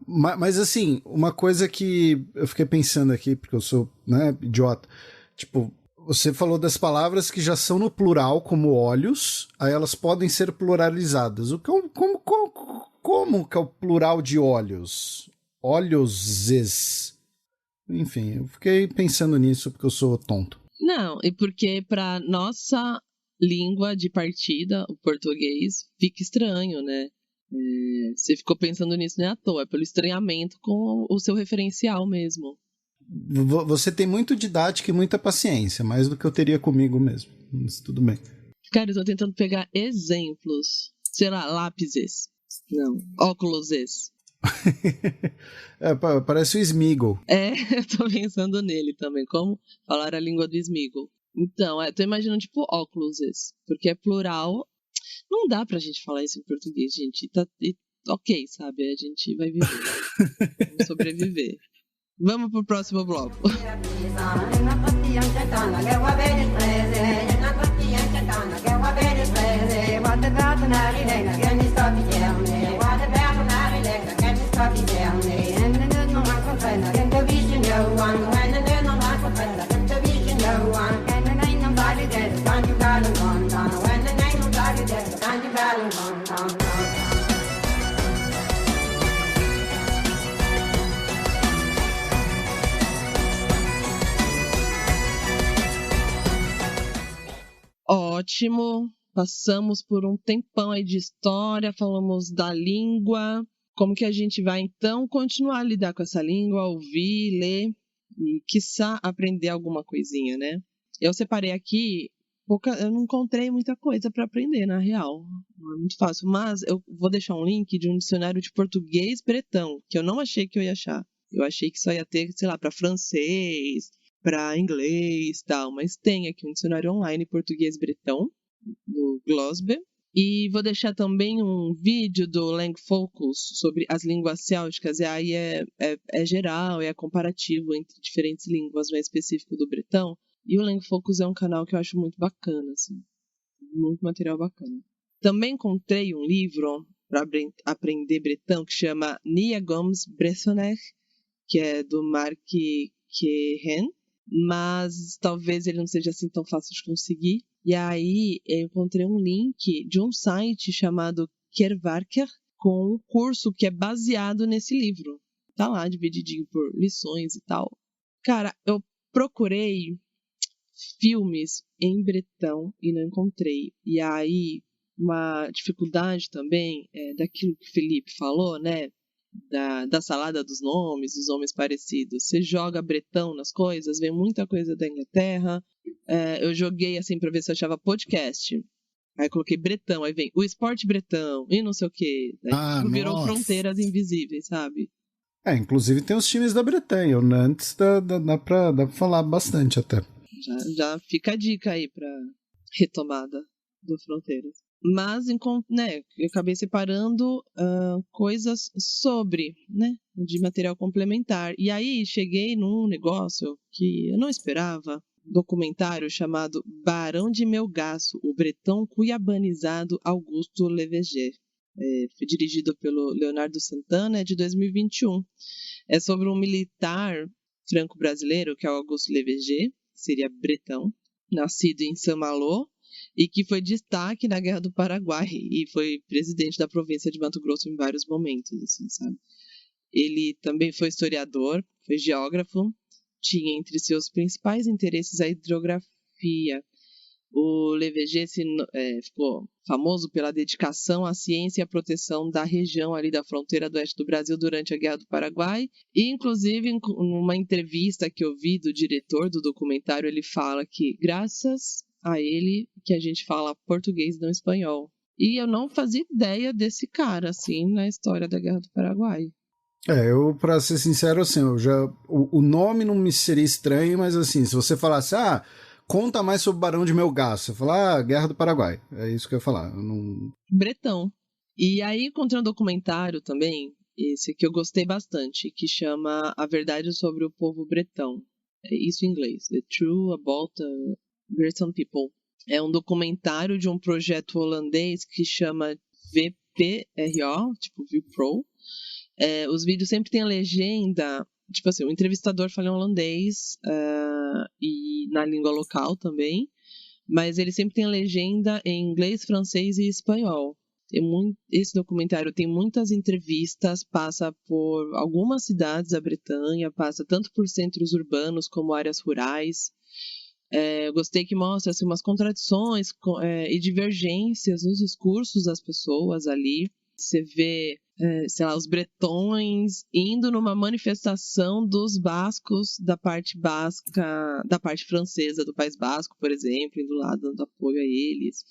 Mas assim, uma coisa que eu fiquei pensando aqui, porque eu sou, né, idiota, tipo... Você falou das palavras que já são no plural, como olhos, aí elas podem ser pluralizadas. Como que é o plural de olhos? Olhoses. Enfim, eu fiquei pensando nisso porque eu sou tonto. Não, e porque para nossa língua de partida, o português, fica estranho, né? Você ficou pensando nisso não é à toa, é pelo estranhamento com o seu referencial mesmo. Você tem muito didática e muita paciência, mais do que eu teria comigo mesmo. Mas tudo bem. Cara, eu tô tentando pegar exemplos. Sei lá, lápises. Não, óculoses. Parece o Smeagol. Eu tô pensando nele também. Como falar a língua do Smeagol. Então, tô imaginando tipo óculoses. Porque é plural. Não dá pra gente falar isso em português, gente. Ok, sabe? A gente vai viver. Vamos sobreviver. Vamos pro próximo bloco. Ótimo, passamos por um tempão aí de história, falamos da língua, como que a gente vai então continuar a lidar com essa língua, ouvir, ler e quiçá aprender alguma coisinha, né? Eu separei aqui, eu não encontrei muita coisa para aprender na real, não é muito fácil, mas eu vou deixar um link de um dicionário de português bretão, que eu não achei que eu ia achar, eu achei que só ia ter, sei lá, para francês, para inglês e tal, mas tem aqui um dicionário online português bretão, do Glosbe, e vou deixar também um vídeo do Lang Focus sobre as línguas célticas, e aí é geral, é comparativo entre diferentes línguas, não é específico do bretão, e o Lang Focus é um canal que eu acho muito bacana, assim, muito material bacana. Também encontrei um livro para aprender bretão que chama Nia Gomes Bressonner, que é do Mark Kehen, mas talvez ele não seja assim tão fácil de conseguir. E aí eu encontrei um link de um site chamado Kervarker com um curso que é baseado nesse livro. Tá lá divididinho por lições e tal. Cara, eu procurei filmes em bretão e não encontrei. E aí uma dificuldade também é daquilo que o Felipe falou, né? Da salada dos nomes parecidos. Você joga bretão nas coisas, vem muita coisa da Inglaterra. Eu joguei assim pra ver se eu achava podcast. Aí coloquei bretão, aí vem o esporte bretão e não sei o quê. Aí virou fronteiras invisíveis, sabe? Inclusive tem os times da Bretanha. O Nantes dá pra falar bastante até. Já fica a dica aí pra retomada do Fronteiras. Mas, né, eu acabei separando coisas sobre, né, de material complementar. E aí cheguei num negócio que eu não esperava, documentário chamado Barão de Melgaço, o bretão cuiabanizado Augusto Leveger. Foi dirigido pelo Leonardo Santana, é de 2021. É sobre um militar franco-brasileiro, que é o Augusto Leveger, que seria bretão, nascido em Saint-Malo, e que foi destaque na Guerra do Paraguai e foi presidente da província de Mato Grosso em vários momentos, assim, sabe? Ele também foi historiador, foi geógrafo, tinha entre seus principais interesses a hidrografia. O Leveger ficou famoso pela dedicação à ciência e à proteção da região ali da fronteira do oeste do Brasil durante a Guerra do Paraguai. E, inclusive, numa entrevista que eu vi do diretor do documentário, ele fala que, graças a ele, que a gente fala português e não espanhol. E eu não fazia ideia desse cara, assim, na história da Guerra do Paraguai. Eu, pra ser sincero, assim, o nome não me seria estranho, mas assim, se você falasse, conta mais sobre o Barão de Melgaço, eu falar, Guerra do Paraguai, é isso que eu ia falar. Eu não... Bretão. E aí encontrei um documentário também, esse que eu gostei bastante, que chama A Verdade sobre o Povo Bretão. É isso em inglês, The Truth About the Breton People. É um documentário de um projeto holandês que chama VPRO, tipo VPRO. Os vídeos sempre têm a legenda, tipo assim, o entrevistador fala em holandês e na língua local também, mas ele sempre tem a legenda em inglês, francês e espanhol. Esse documentário tem muitas entrevistas, passa por algumas cidades da Bretanha, passa tanto por centros urbanos como áreas rurais. Eu gostei que mostra assim, umas contradições e divergências nos discursos das pessoas ali. Você vê, sei lá, os bretões indo numa manifestação dos bascos da parte basca, da parte francesa do País Basco, por exemplo, indo lá dando apoio a eles,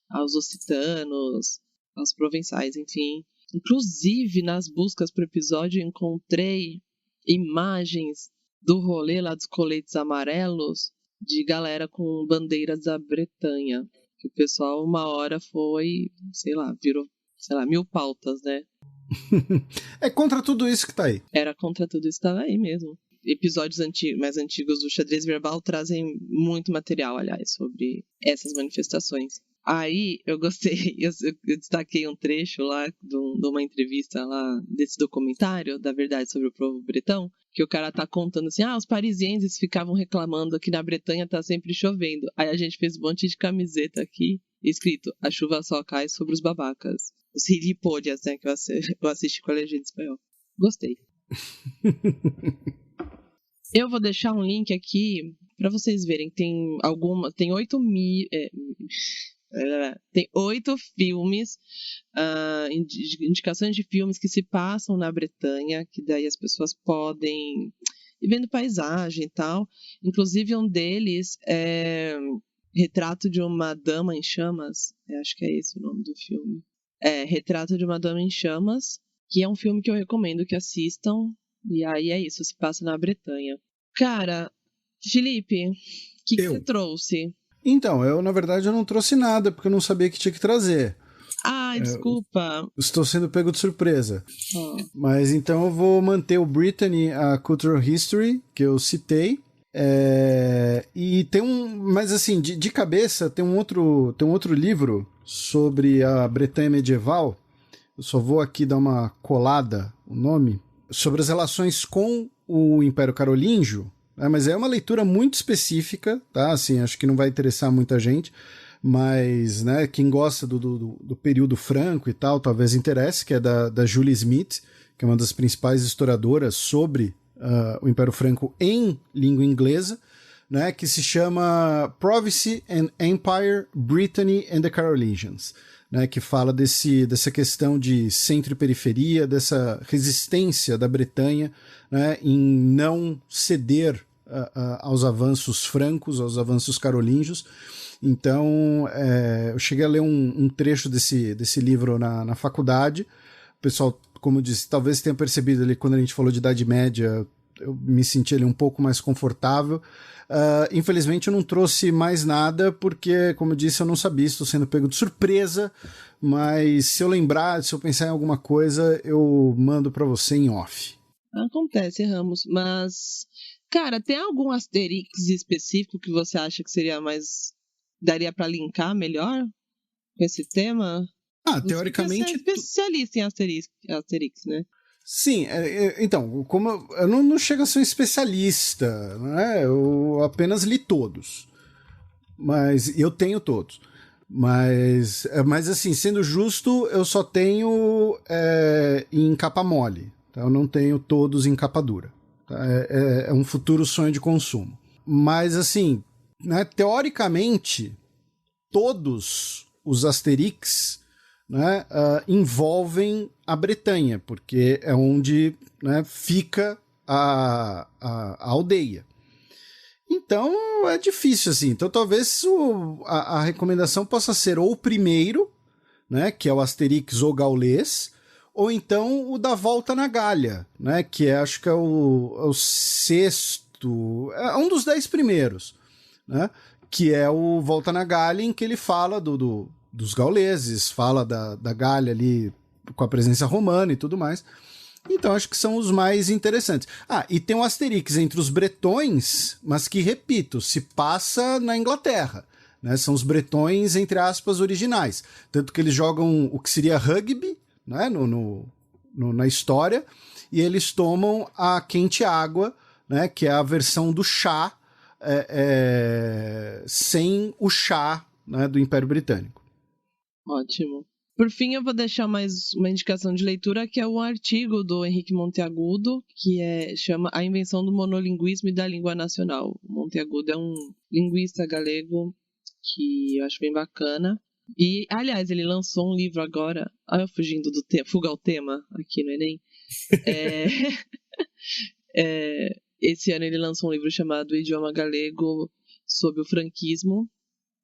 aos occitanos, aos provençais, enfim. Inclusive, nas buscas para o episódio, eu encontrei imagens do rolê lá dos coletes amarelos, de galera com bandeiras da Bretanha. Que o pessoal, uma hora foi, sei lá, virou, 1000 pautas, né? É contra tudo isso que tá aí. Era contra tudo isso que tava aí mesmo. Episódios mais antigos do Xadrez Verbal trazem muito material, aliás, sobre essas manifestações. Aí eu gostei, eu destaquei um trecho lá de uma entrevista lá desse documentário da Verdade sobre o Povo Bretão, que o cara tá contando assim, os parisienses ficavam reclamando que na Bretanha tá sempre chovendo. Aí a gente fez um monte de camiseta aqui, escrito, a chuva só cai sobre os babacas. Os gilipollas, né, que eu assisti com a legenda em espanhol. Gostei. Eu vou deixar um link aqui pra vocês verem, tem 8 filmes, indicações de filmes que se passam na Bretanha, que daí as pessoas podem ir vendo paisagem e tal. Inclusive um deles é Retrato de uma Dama em Chamas, acho que é esse o nome do filme. Retrato de uma Dama em Chamas, que é um filme que eu recomendo que assistam, e aí é isso, se passa na Bretanha. Cara, Felipe, o que você trouxe? Então, na verdade, eu não trouxe nada, porque eu não sabia que tinha que trazer. Desculpa. Estou sendo pego de surpresa. Mas então eu vou manter o Brittany, a Cultural History, que eu citei. E tem mas assim, de cabeça, tem um outro livro sobre a Bretanha medieval. Eu só vou aqui dar uma colada, o nome, sobre as relações com o Império Carolíngio. Mas é uma leitura muito específica, tá? Assim, acho que não vai interessar muita gente, mas, né, quem gosta do período franco e tal, talvez interesse, que é da Julie Smith, que é uma das principais historiadoras sobre o Império Franco em língua inglesa, né, que se chama Province and Empire, Brittany and the Carolingians, né, que fala dessa questão de centro e periferia, dessa resistência da Bretanha, né, em não ceder aos avanços francos, aos avanços carolíngios. Então, eu cheguei a ler um trecho desse livro na faculdade. O pessoal, como eu disse, talvez tenha percebido ali, quando a gente falou de Idade Média, eu me senti ali um pouco mais confortável. Infelizmente eu não trouxe mais nada, porque, como eu disse, eu não sabia, estou sendo pego de surpresa, mas se eu lembrar, se eu pensar em alguma coisa, eu mando para você em off. Acontece, Ramos, mas, cara, tem algum Asterix específico que você acha que seria mais... daria para linkar melhor com esse tema? Teoricamente... Você é especialista em Asterix, né? Sim, então, como eu não chego a ser um especialista, né? Eu apenas li todos, mas eu tenho todos. Mas assim, sendo justo, eu só tenho em capa mole, tá? Eu não tenho todos em capa dura. Tá? É um futuro sonho de consumo. Mas assim, né, teoricamente, todos os Asterix, né, envolvem a Bretanha, porque é onde, né, fica a aldeia. Então é difícil, assim. Então talvez a recomendação possa ser ou o primeiro, né, que é o Asterix ou Gaulês, ou então o da Volta na Gália, né, que acho que é o sexto, é um dos 10 primeiros, né, que é o Volta na Gália, em que ele fala dos gauleses, fala da Gália ali com a presença romana e tudo mais. Então acho que são os mais interessantes. E tem um Asterix entre os bretões, mas que, repito, se passa na Inglaterra, né? São os bretões, entre aspas, originais. Tanto que eles jogam o que seria rugby, né? Na história, e eles tomam a quente água, né? Que é a versão do chá, sem o chá, né? Do Império Britânico. Ótimo. Por fim, eu vou deixar mais uma indicação de leitura, que é um artigo do Henrique Monteagudo, que chama A Invenção do Monolinguismo e da Língua Nacional. O Monteagudo é um linguista galego que eu acho bem bacana. E, aliás, ele lançou um livro agora... eu fugindo do tema, fuga ao tema aqui no Enem. Esse ano ele lançou um livro chamado O Idioma Galego sob o Franquismo.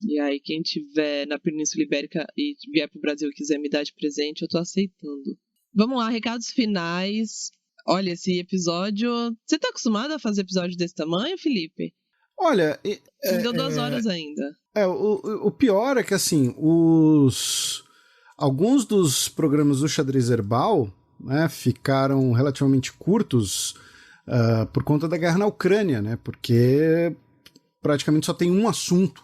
E aí, quem tiver na Península Ibérica e vier pro Brasil e quiser me dar de presente, eu tô aceitando. Vamos lá, recados finais. Olha, esse episódio... Você tá acostumado a fazer episódio desse tamanho, Felipe? Olha... Não deu 2 horas ainda. O pior é que, assim, alguns dos programas do Xadrez Herbal, né, ficaram relativamente curtos por conta da guerra na Ucrânia, né? Porque praticamente só tem um assunto.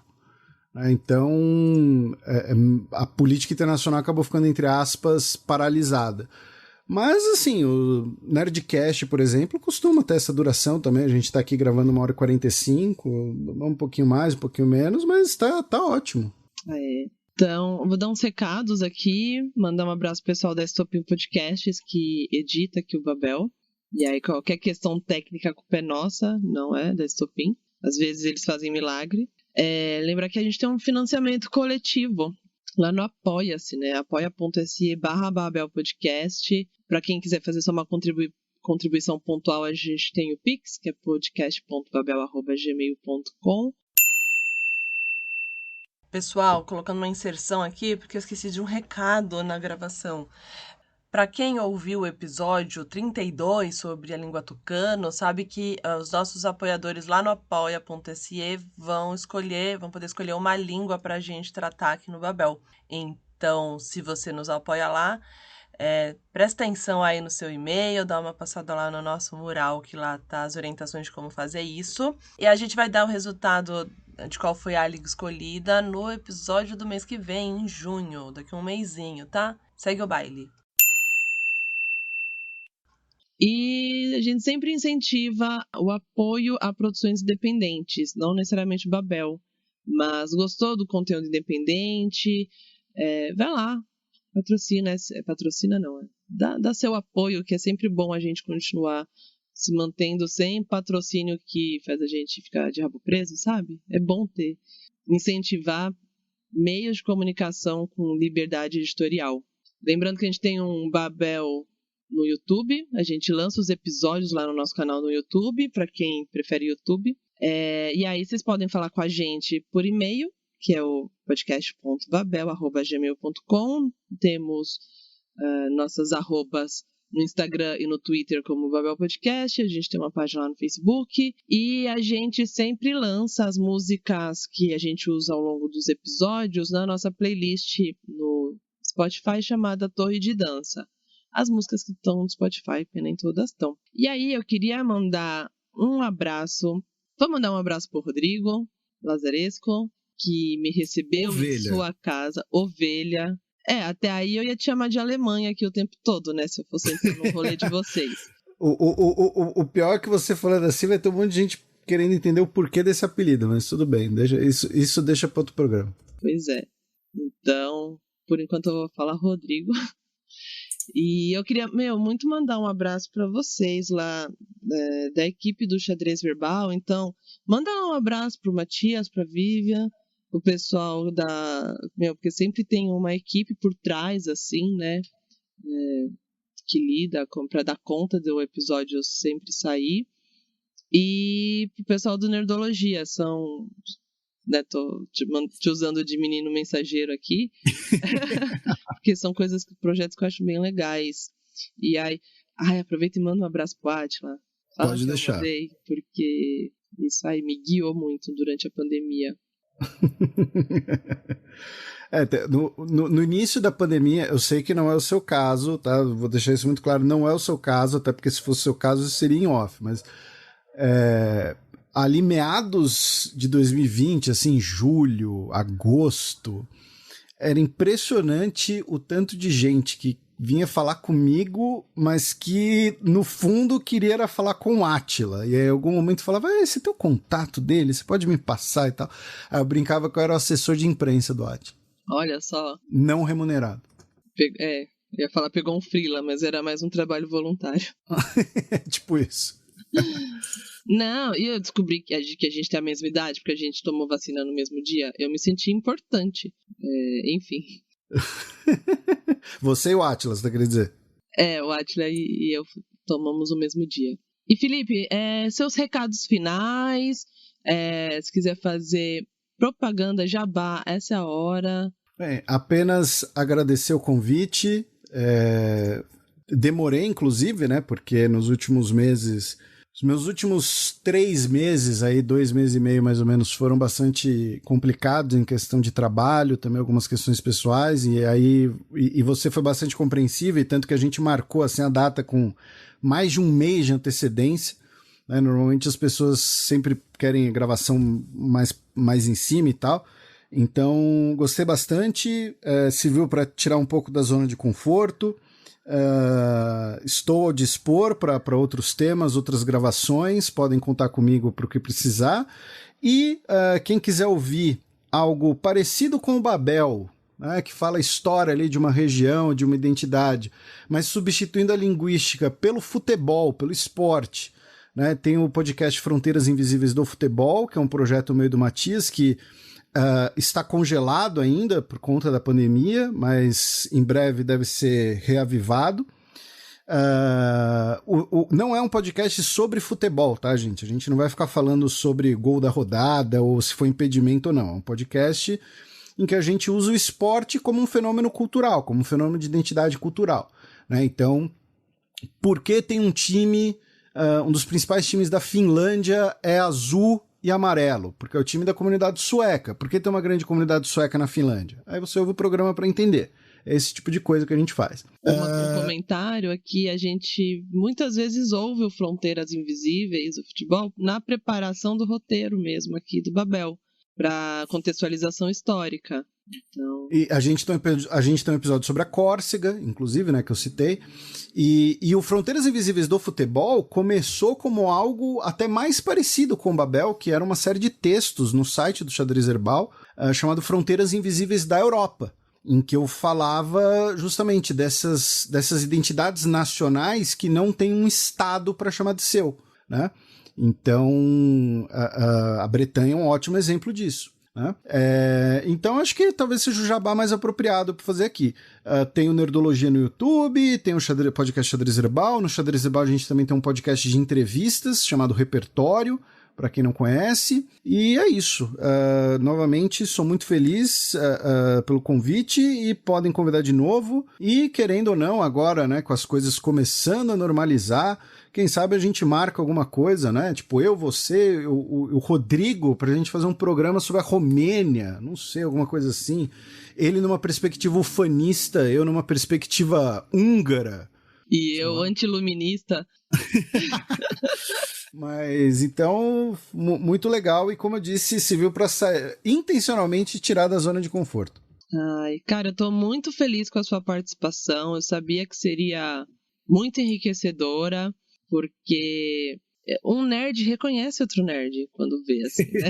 Então, a política internacional acabou ficando, entre aspas, paralisada. Mas, assim, o Nerdcast, por exemplo, costuma ter essa duração também. A gente está aqui gravando 1h45, um pouquinho mais, um pouquinho menos, mas tá ótimo. Então, vou dar uns recados aqui, mandar um abraço pro pessoal da Estopim Podcasts, que edita aqui o Babel. E aí, qualquer questão técnica, a culpa é nossa, não é da Estopim. Às vezes eles fazem milagre. Lembrar que a gente tem um financiamento coletivo lá no Apoia-se, né? apoia.se/Babel Podcast. Para quem quiser fazer só uma contribuição pontual, a gente tem o Pix, que é podcast.babel@gmail.com. Pessoal, colocando uma inserção aqui, porque eu esqueci de um recado na gravação. Para quem ouviu o episódio 32 sobre a língua tucano, sabe que os nossos apoiadores lá no apoia.se vão poder escolher uma língua para a gente tratar aqui no Babel. Então, se você nos apoia lá, presta atenção aí no seu e-mail, dá uma passada lá no nosso mural, que lá tá as orientações de como fazer isso. E a gente vai dar o resultado de qual foi a língua escolhida no episódio do mês que vem, em junho, daqui a um mêsinho, tá? Segue o baile. E a gente sempre incentiva o apoio a produções independentes, não necessariamente o Babel. Mas gostou do conteúdo independente? Vai lá, patrocina. Patrocina não, dá seu apoio, que é sempre bom a gente continuar se mantendo sem patrocínio que faz a gente ficar de rabo preso, sabe? É bom incentivar meios de comunicação com liberdade editorial. Lembrando que a gente tem um Babel no YouTube, a gente lança os episódios lá no nosso canal no YouTube, para quem prefere YouTube. E aí vocês podem falar com a gente por e-mail, que é o podcast.babel@gmail.com. Temos nossas arrobas no Instagram e no Twitter como Babel Podcast, a gente tem uma página lá no Facebook e a gente sempre lança as músicas que a gente usa ao longo dos episódios na nossa playlist no Spotify chamada Torre de Dança. As músicas que estão no Spotify, nem todas estão. E aí eu queria mandar um abraço, vou mandar um abraço pro Rodrigo Lazaresco, que me recebeu em sua casa, Ovelha. Até aí eu ia te chamar de Alemanha aqui o tempo todo, né? Se eu fosse entrar no rolê de vocês. O pior é que você falando assim, vai ter um monte de gente querendo entender o porquê desse apelido, mas tudo bem, isso deixa para outro programa. Pois é. Então, por enquanto eu vou falar Rodrigo. E eu queria, muito mandar um abraço para vocês lá da equipe do Xadrez Verbal. Então, manda um abraço pro Matias, pra Vivian, o pessoal porque sempre tem uma equipe por trás, assim, né, que lida para dar conta do episódio sempre sair. E pro pessoal do Nerdologia, tô te usando de menino mensageiro aqui, porque são projetos que eu acho bem legais. E aí, aproveita e manda um abraço pro Átila. Pode deixar. Porque isso aí me guiou muito durante a pandemia. No início da pandemia, eu sei que não é o seu caso, tá? Vou deixar isso muito claro, não é o seu caso, até porque se fosse o seu caso, isso seria em off, mas ali meados de 2020, assim, julho, agosto, era impressionante o tanto de gente que vinha falar comigo, mas que no fundo queria falar com o Átila. E aí, em algum momento falava, você tem o contato dele? Você pode me passar e tal? Aí eu brincava que eu era o assessor de imprensa do Átila. Olha só. Não remunerado. Eu ia falar pegou um freela, mas era mais um trabalho voluntário. Tipo isso. Não, e eu descobri que a gente tem a mesma idade, porque a gente tomou vacina no mesmo dia. Eu me senti importante. Enfim. Você e o Átila, você tá querendo dizer? O Átila e eu tomamos o mesmo dia. E Felipe, seus recados finais, se quiser fazer propaganda, jabá, essa é a hora. Bem, apenas agradecer o convite. Demorei, inclusive, né? Porque nos últimos meses... Os meus últimos 3 meses, 2 meses e meio mais ou menos, foram bastante complicados em questão de trabalho, também algumas questões pessoais, e você foi bastante compreensível, tanto que a gente marcou assim, a data com mais de um mês de antecedência, né? Normalmente as pessoas sempre querem gravação mais em cima e tal, então gostei bastante, serviu para tirar um pouco da zona de conforto. Estou ao dispor para outros temas, outras gravações, podem contar comigo para o que precisar. E quem quiser ouvir algo parecido com o Babel, né, que fala a história ali de uma região, de uma identidade, mas substituindo a linguística pelo futebol, pelo esporte, né, tem o podcast Fronteiras Invisíveis do Futebol, que é um projeto meu e do Matias, que está congelado ainda por conta da pandemia, mas em breve deve ser reavivado. Não é um podcast sobre futebol, tá, gente? A gente não vai ficar falando sobre gol da rodada ou se foi impedimento ou não. É um podcast em que a gente usa o esporte como um fenômeno cultural, como um fenômeno de identidade cultural, né? Então, por que tem um time, um dos principais times da Finlândia é azul e amarelo? Porque é o time da comunidade sueca. Por que tem uma grande comunidade sueca na Finlândia? Aí você ouve o programa para entender. É esse tipo de coisa que a gente faz. Um comentário aqui, a gente muitas vezes ouve o Fronteiras Invisíveis, o futebol, na preparação do roteiro mesmo aqui do Babel, para contextualização histórica. Então... E a gente tem um episódio sobre a Córcega, inclusive, né, que eu citei, e o Fronteiras Invisíveis do Futebol começou como algo até mais parecido com o Babel, que era uma série de textos no site do Xadrez Herbal, chamado Fronteiras Invisíveis da Europa, em que eu falava justamente dessas identidades nacionais que não tem um estado para chamar de seu, né? Então, a Bretanha é um ótimo exemplo disso, né? Então, acho que talvez seja o jabá mais apropriado para fazer aqui. Tem o Nerdologia no YouTube, tem o podcast Xadrez Herbal. No Xadrez Herbal a gente também tem um podcast de entrevistas chamado Repertório, para quem não conhece. E é isso. Novamente, sou muito feliz pelo convite e podem convidar de novo. E, querendo ou não, agora, né, com as coisas começando a normalizar, quem sabe a gente marca alguma coisa, né? Tipo, eu, você, o Rodrigo, pra gente fazer um programa sobre a Romênia, não sei, alguma coisa assim. Ele numa perspectiva ufanista, eu numa perspectiva húngara. E eu, antiluminista. Mas, então, muito legal. E como eu disse, se viu pra intencionalmente tirar da zona de conforto. Ai, cara, eu tô muito feliz com a sua participação. Eu sabia que seria muito enriquecedora, porque um nerd reconhece outro nerd quando vê, assim, né?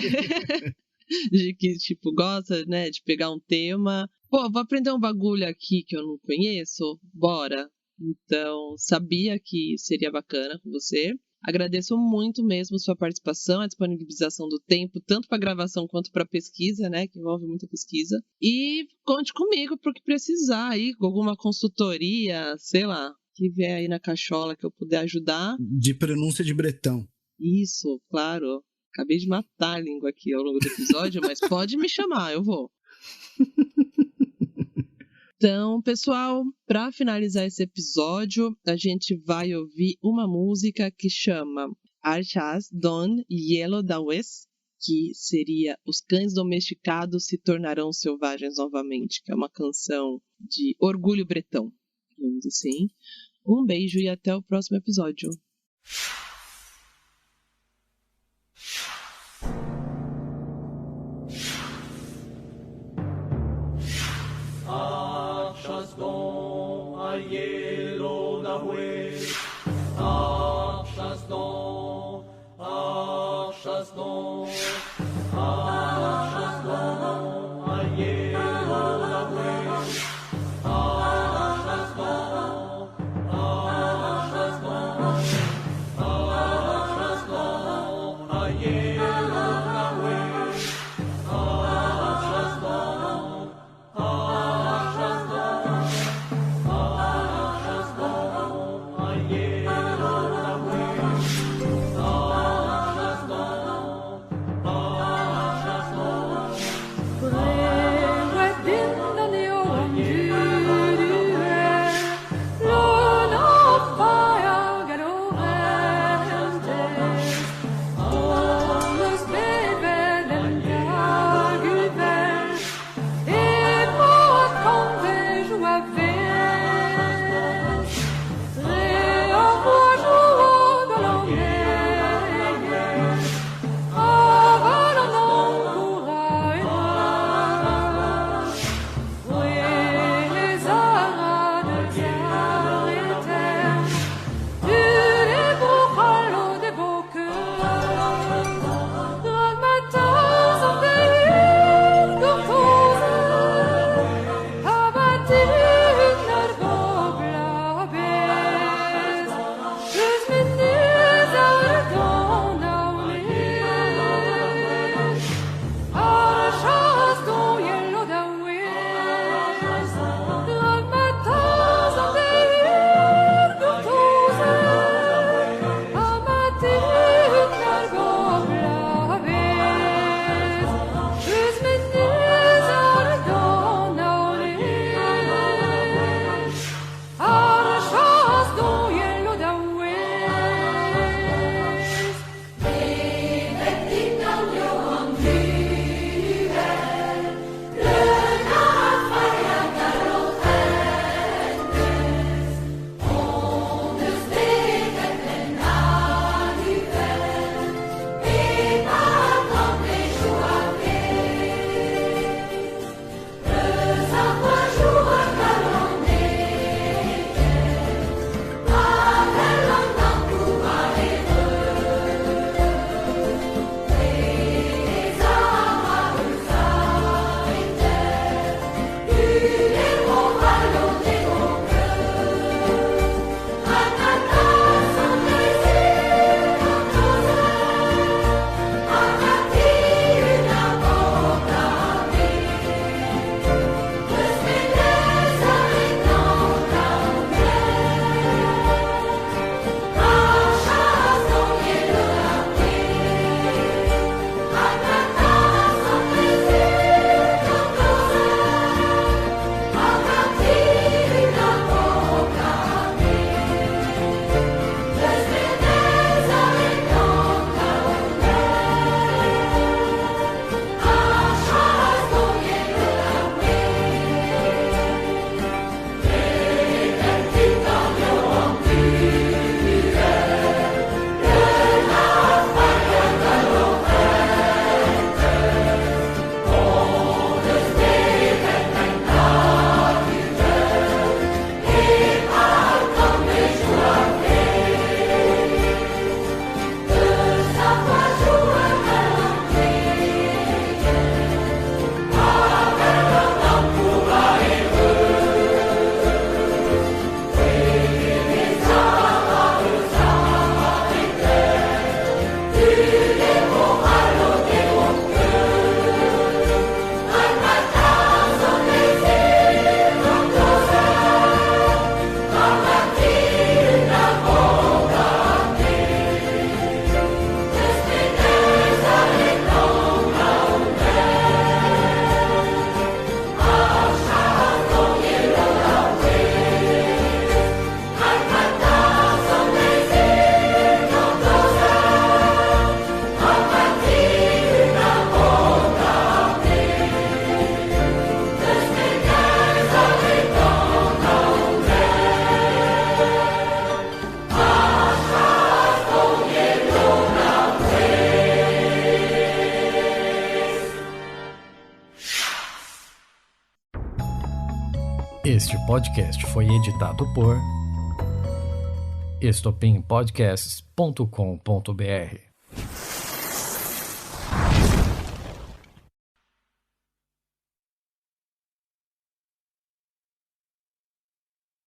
De que, tipo, gosta, né, de pegar um tema. Pô, vou aprender um bagulho aqui que eu não conheço? Bora. Então, sabia que seria bacana com você. Agradeço muito mesmo sua participação, a disponibilização do tempo, tanto para gravação quanto para pesquisa, né, que envolve muita pesquisa. E conte comigo pro que precisar aí, com alguma consultoria, sei lá, que vier aí na cachola que eu puder ajudar. De pronúncia de bretão. Isso, claro. Acabei de matar a língua aqui ao longo do episódio, mas pode me chamar, eu vou. Então, pessoal, para finalizar esse episódio, a gente vai ouvir uma música que chama Archas Don Yellow da West, que seria Os Cães Domesticados se Tornarão Selvagens Novamente, que é uma canção de orgulho bretão, digamos assim. Um beijo e até o próximo episódio. Chasdon, a yellow da West. Ah, Chasdon, ah, Chasdon, ah, Chasdon, a yellow da West. Ah, Chasdon, ah, Chasdon, ah, Chasdon, a yellow da West. Ah, Chasdon, ah, Chasdon. Ah, Chasdon, a yellow da West. podcast foi editado por estopimpodcasts.com.br.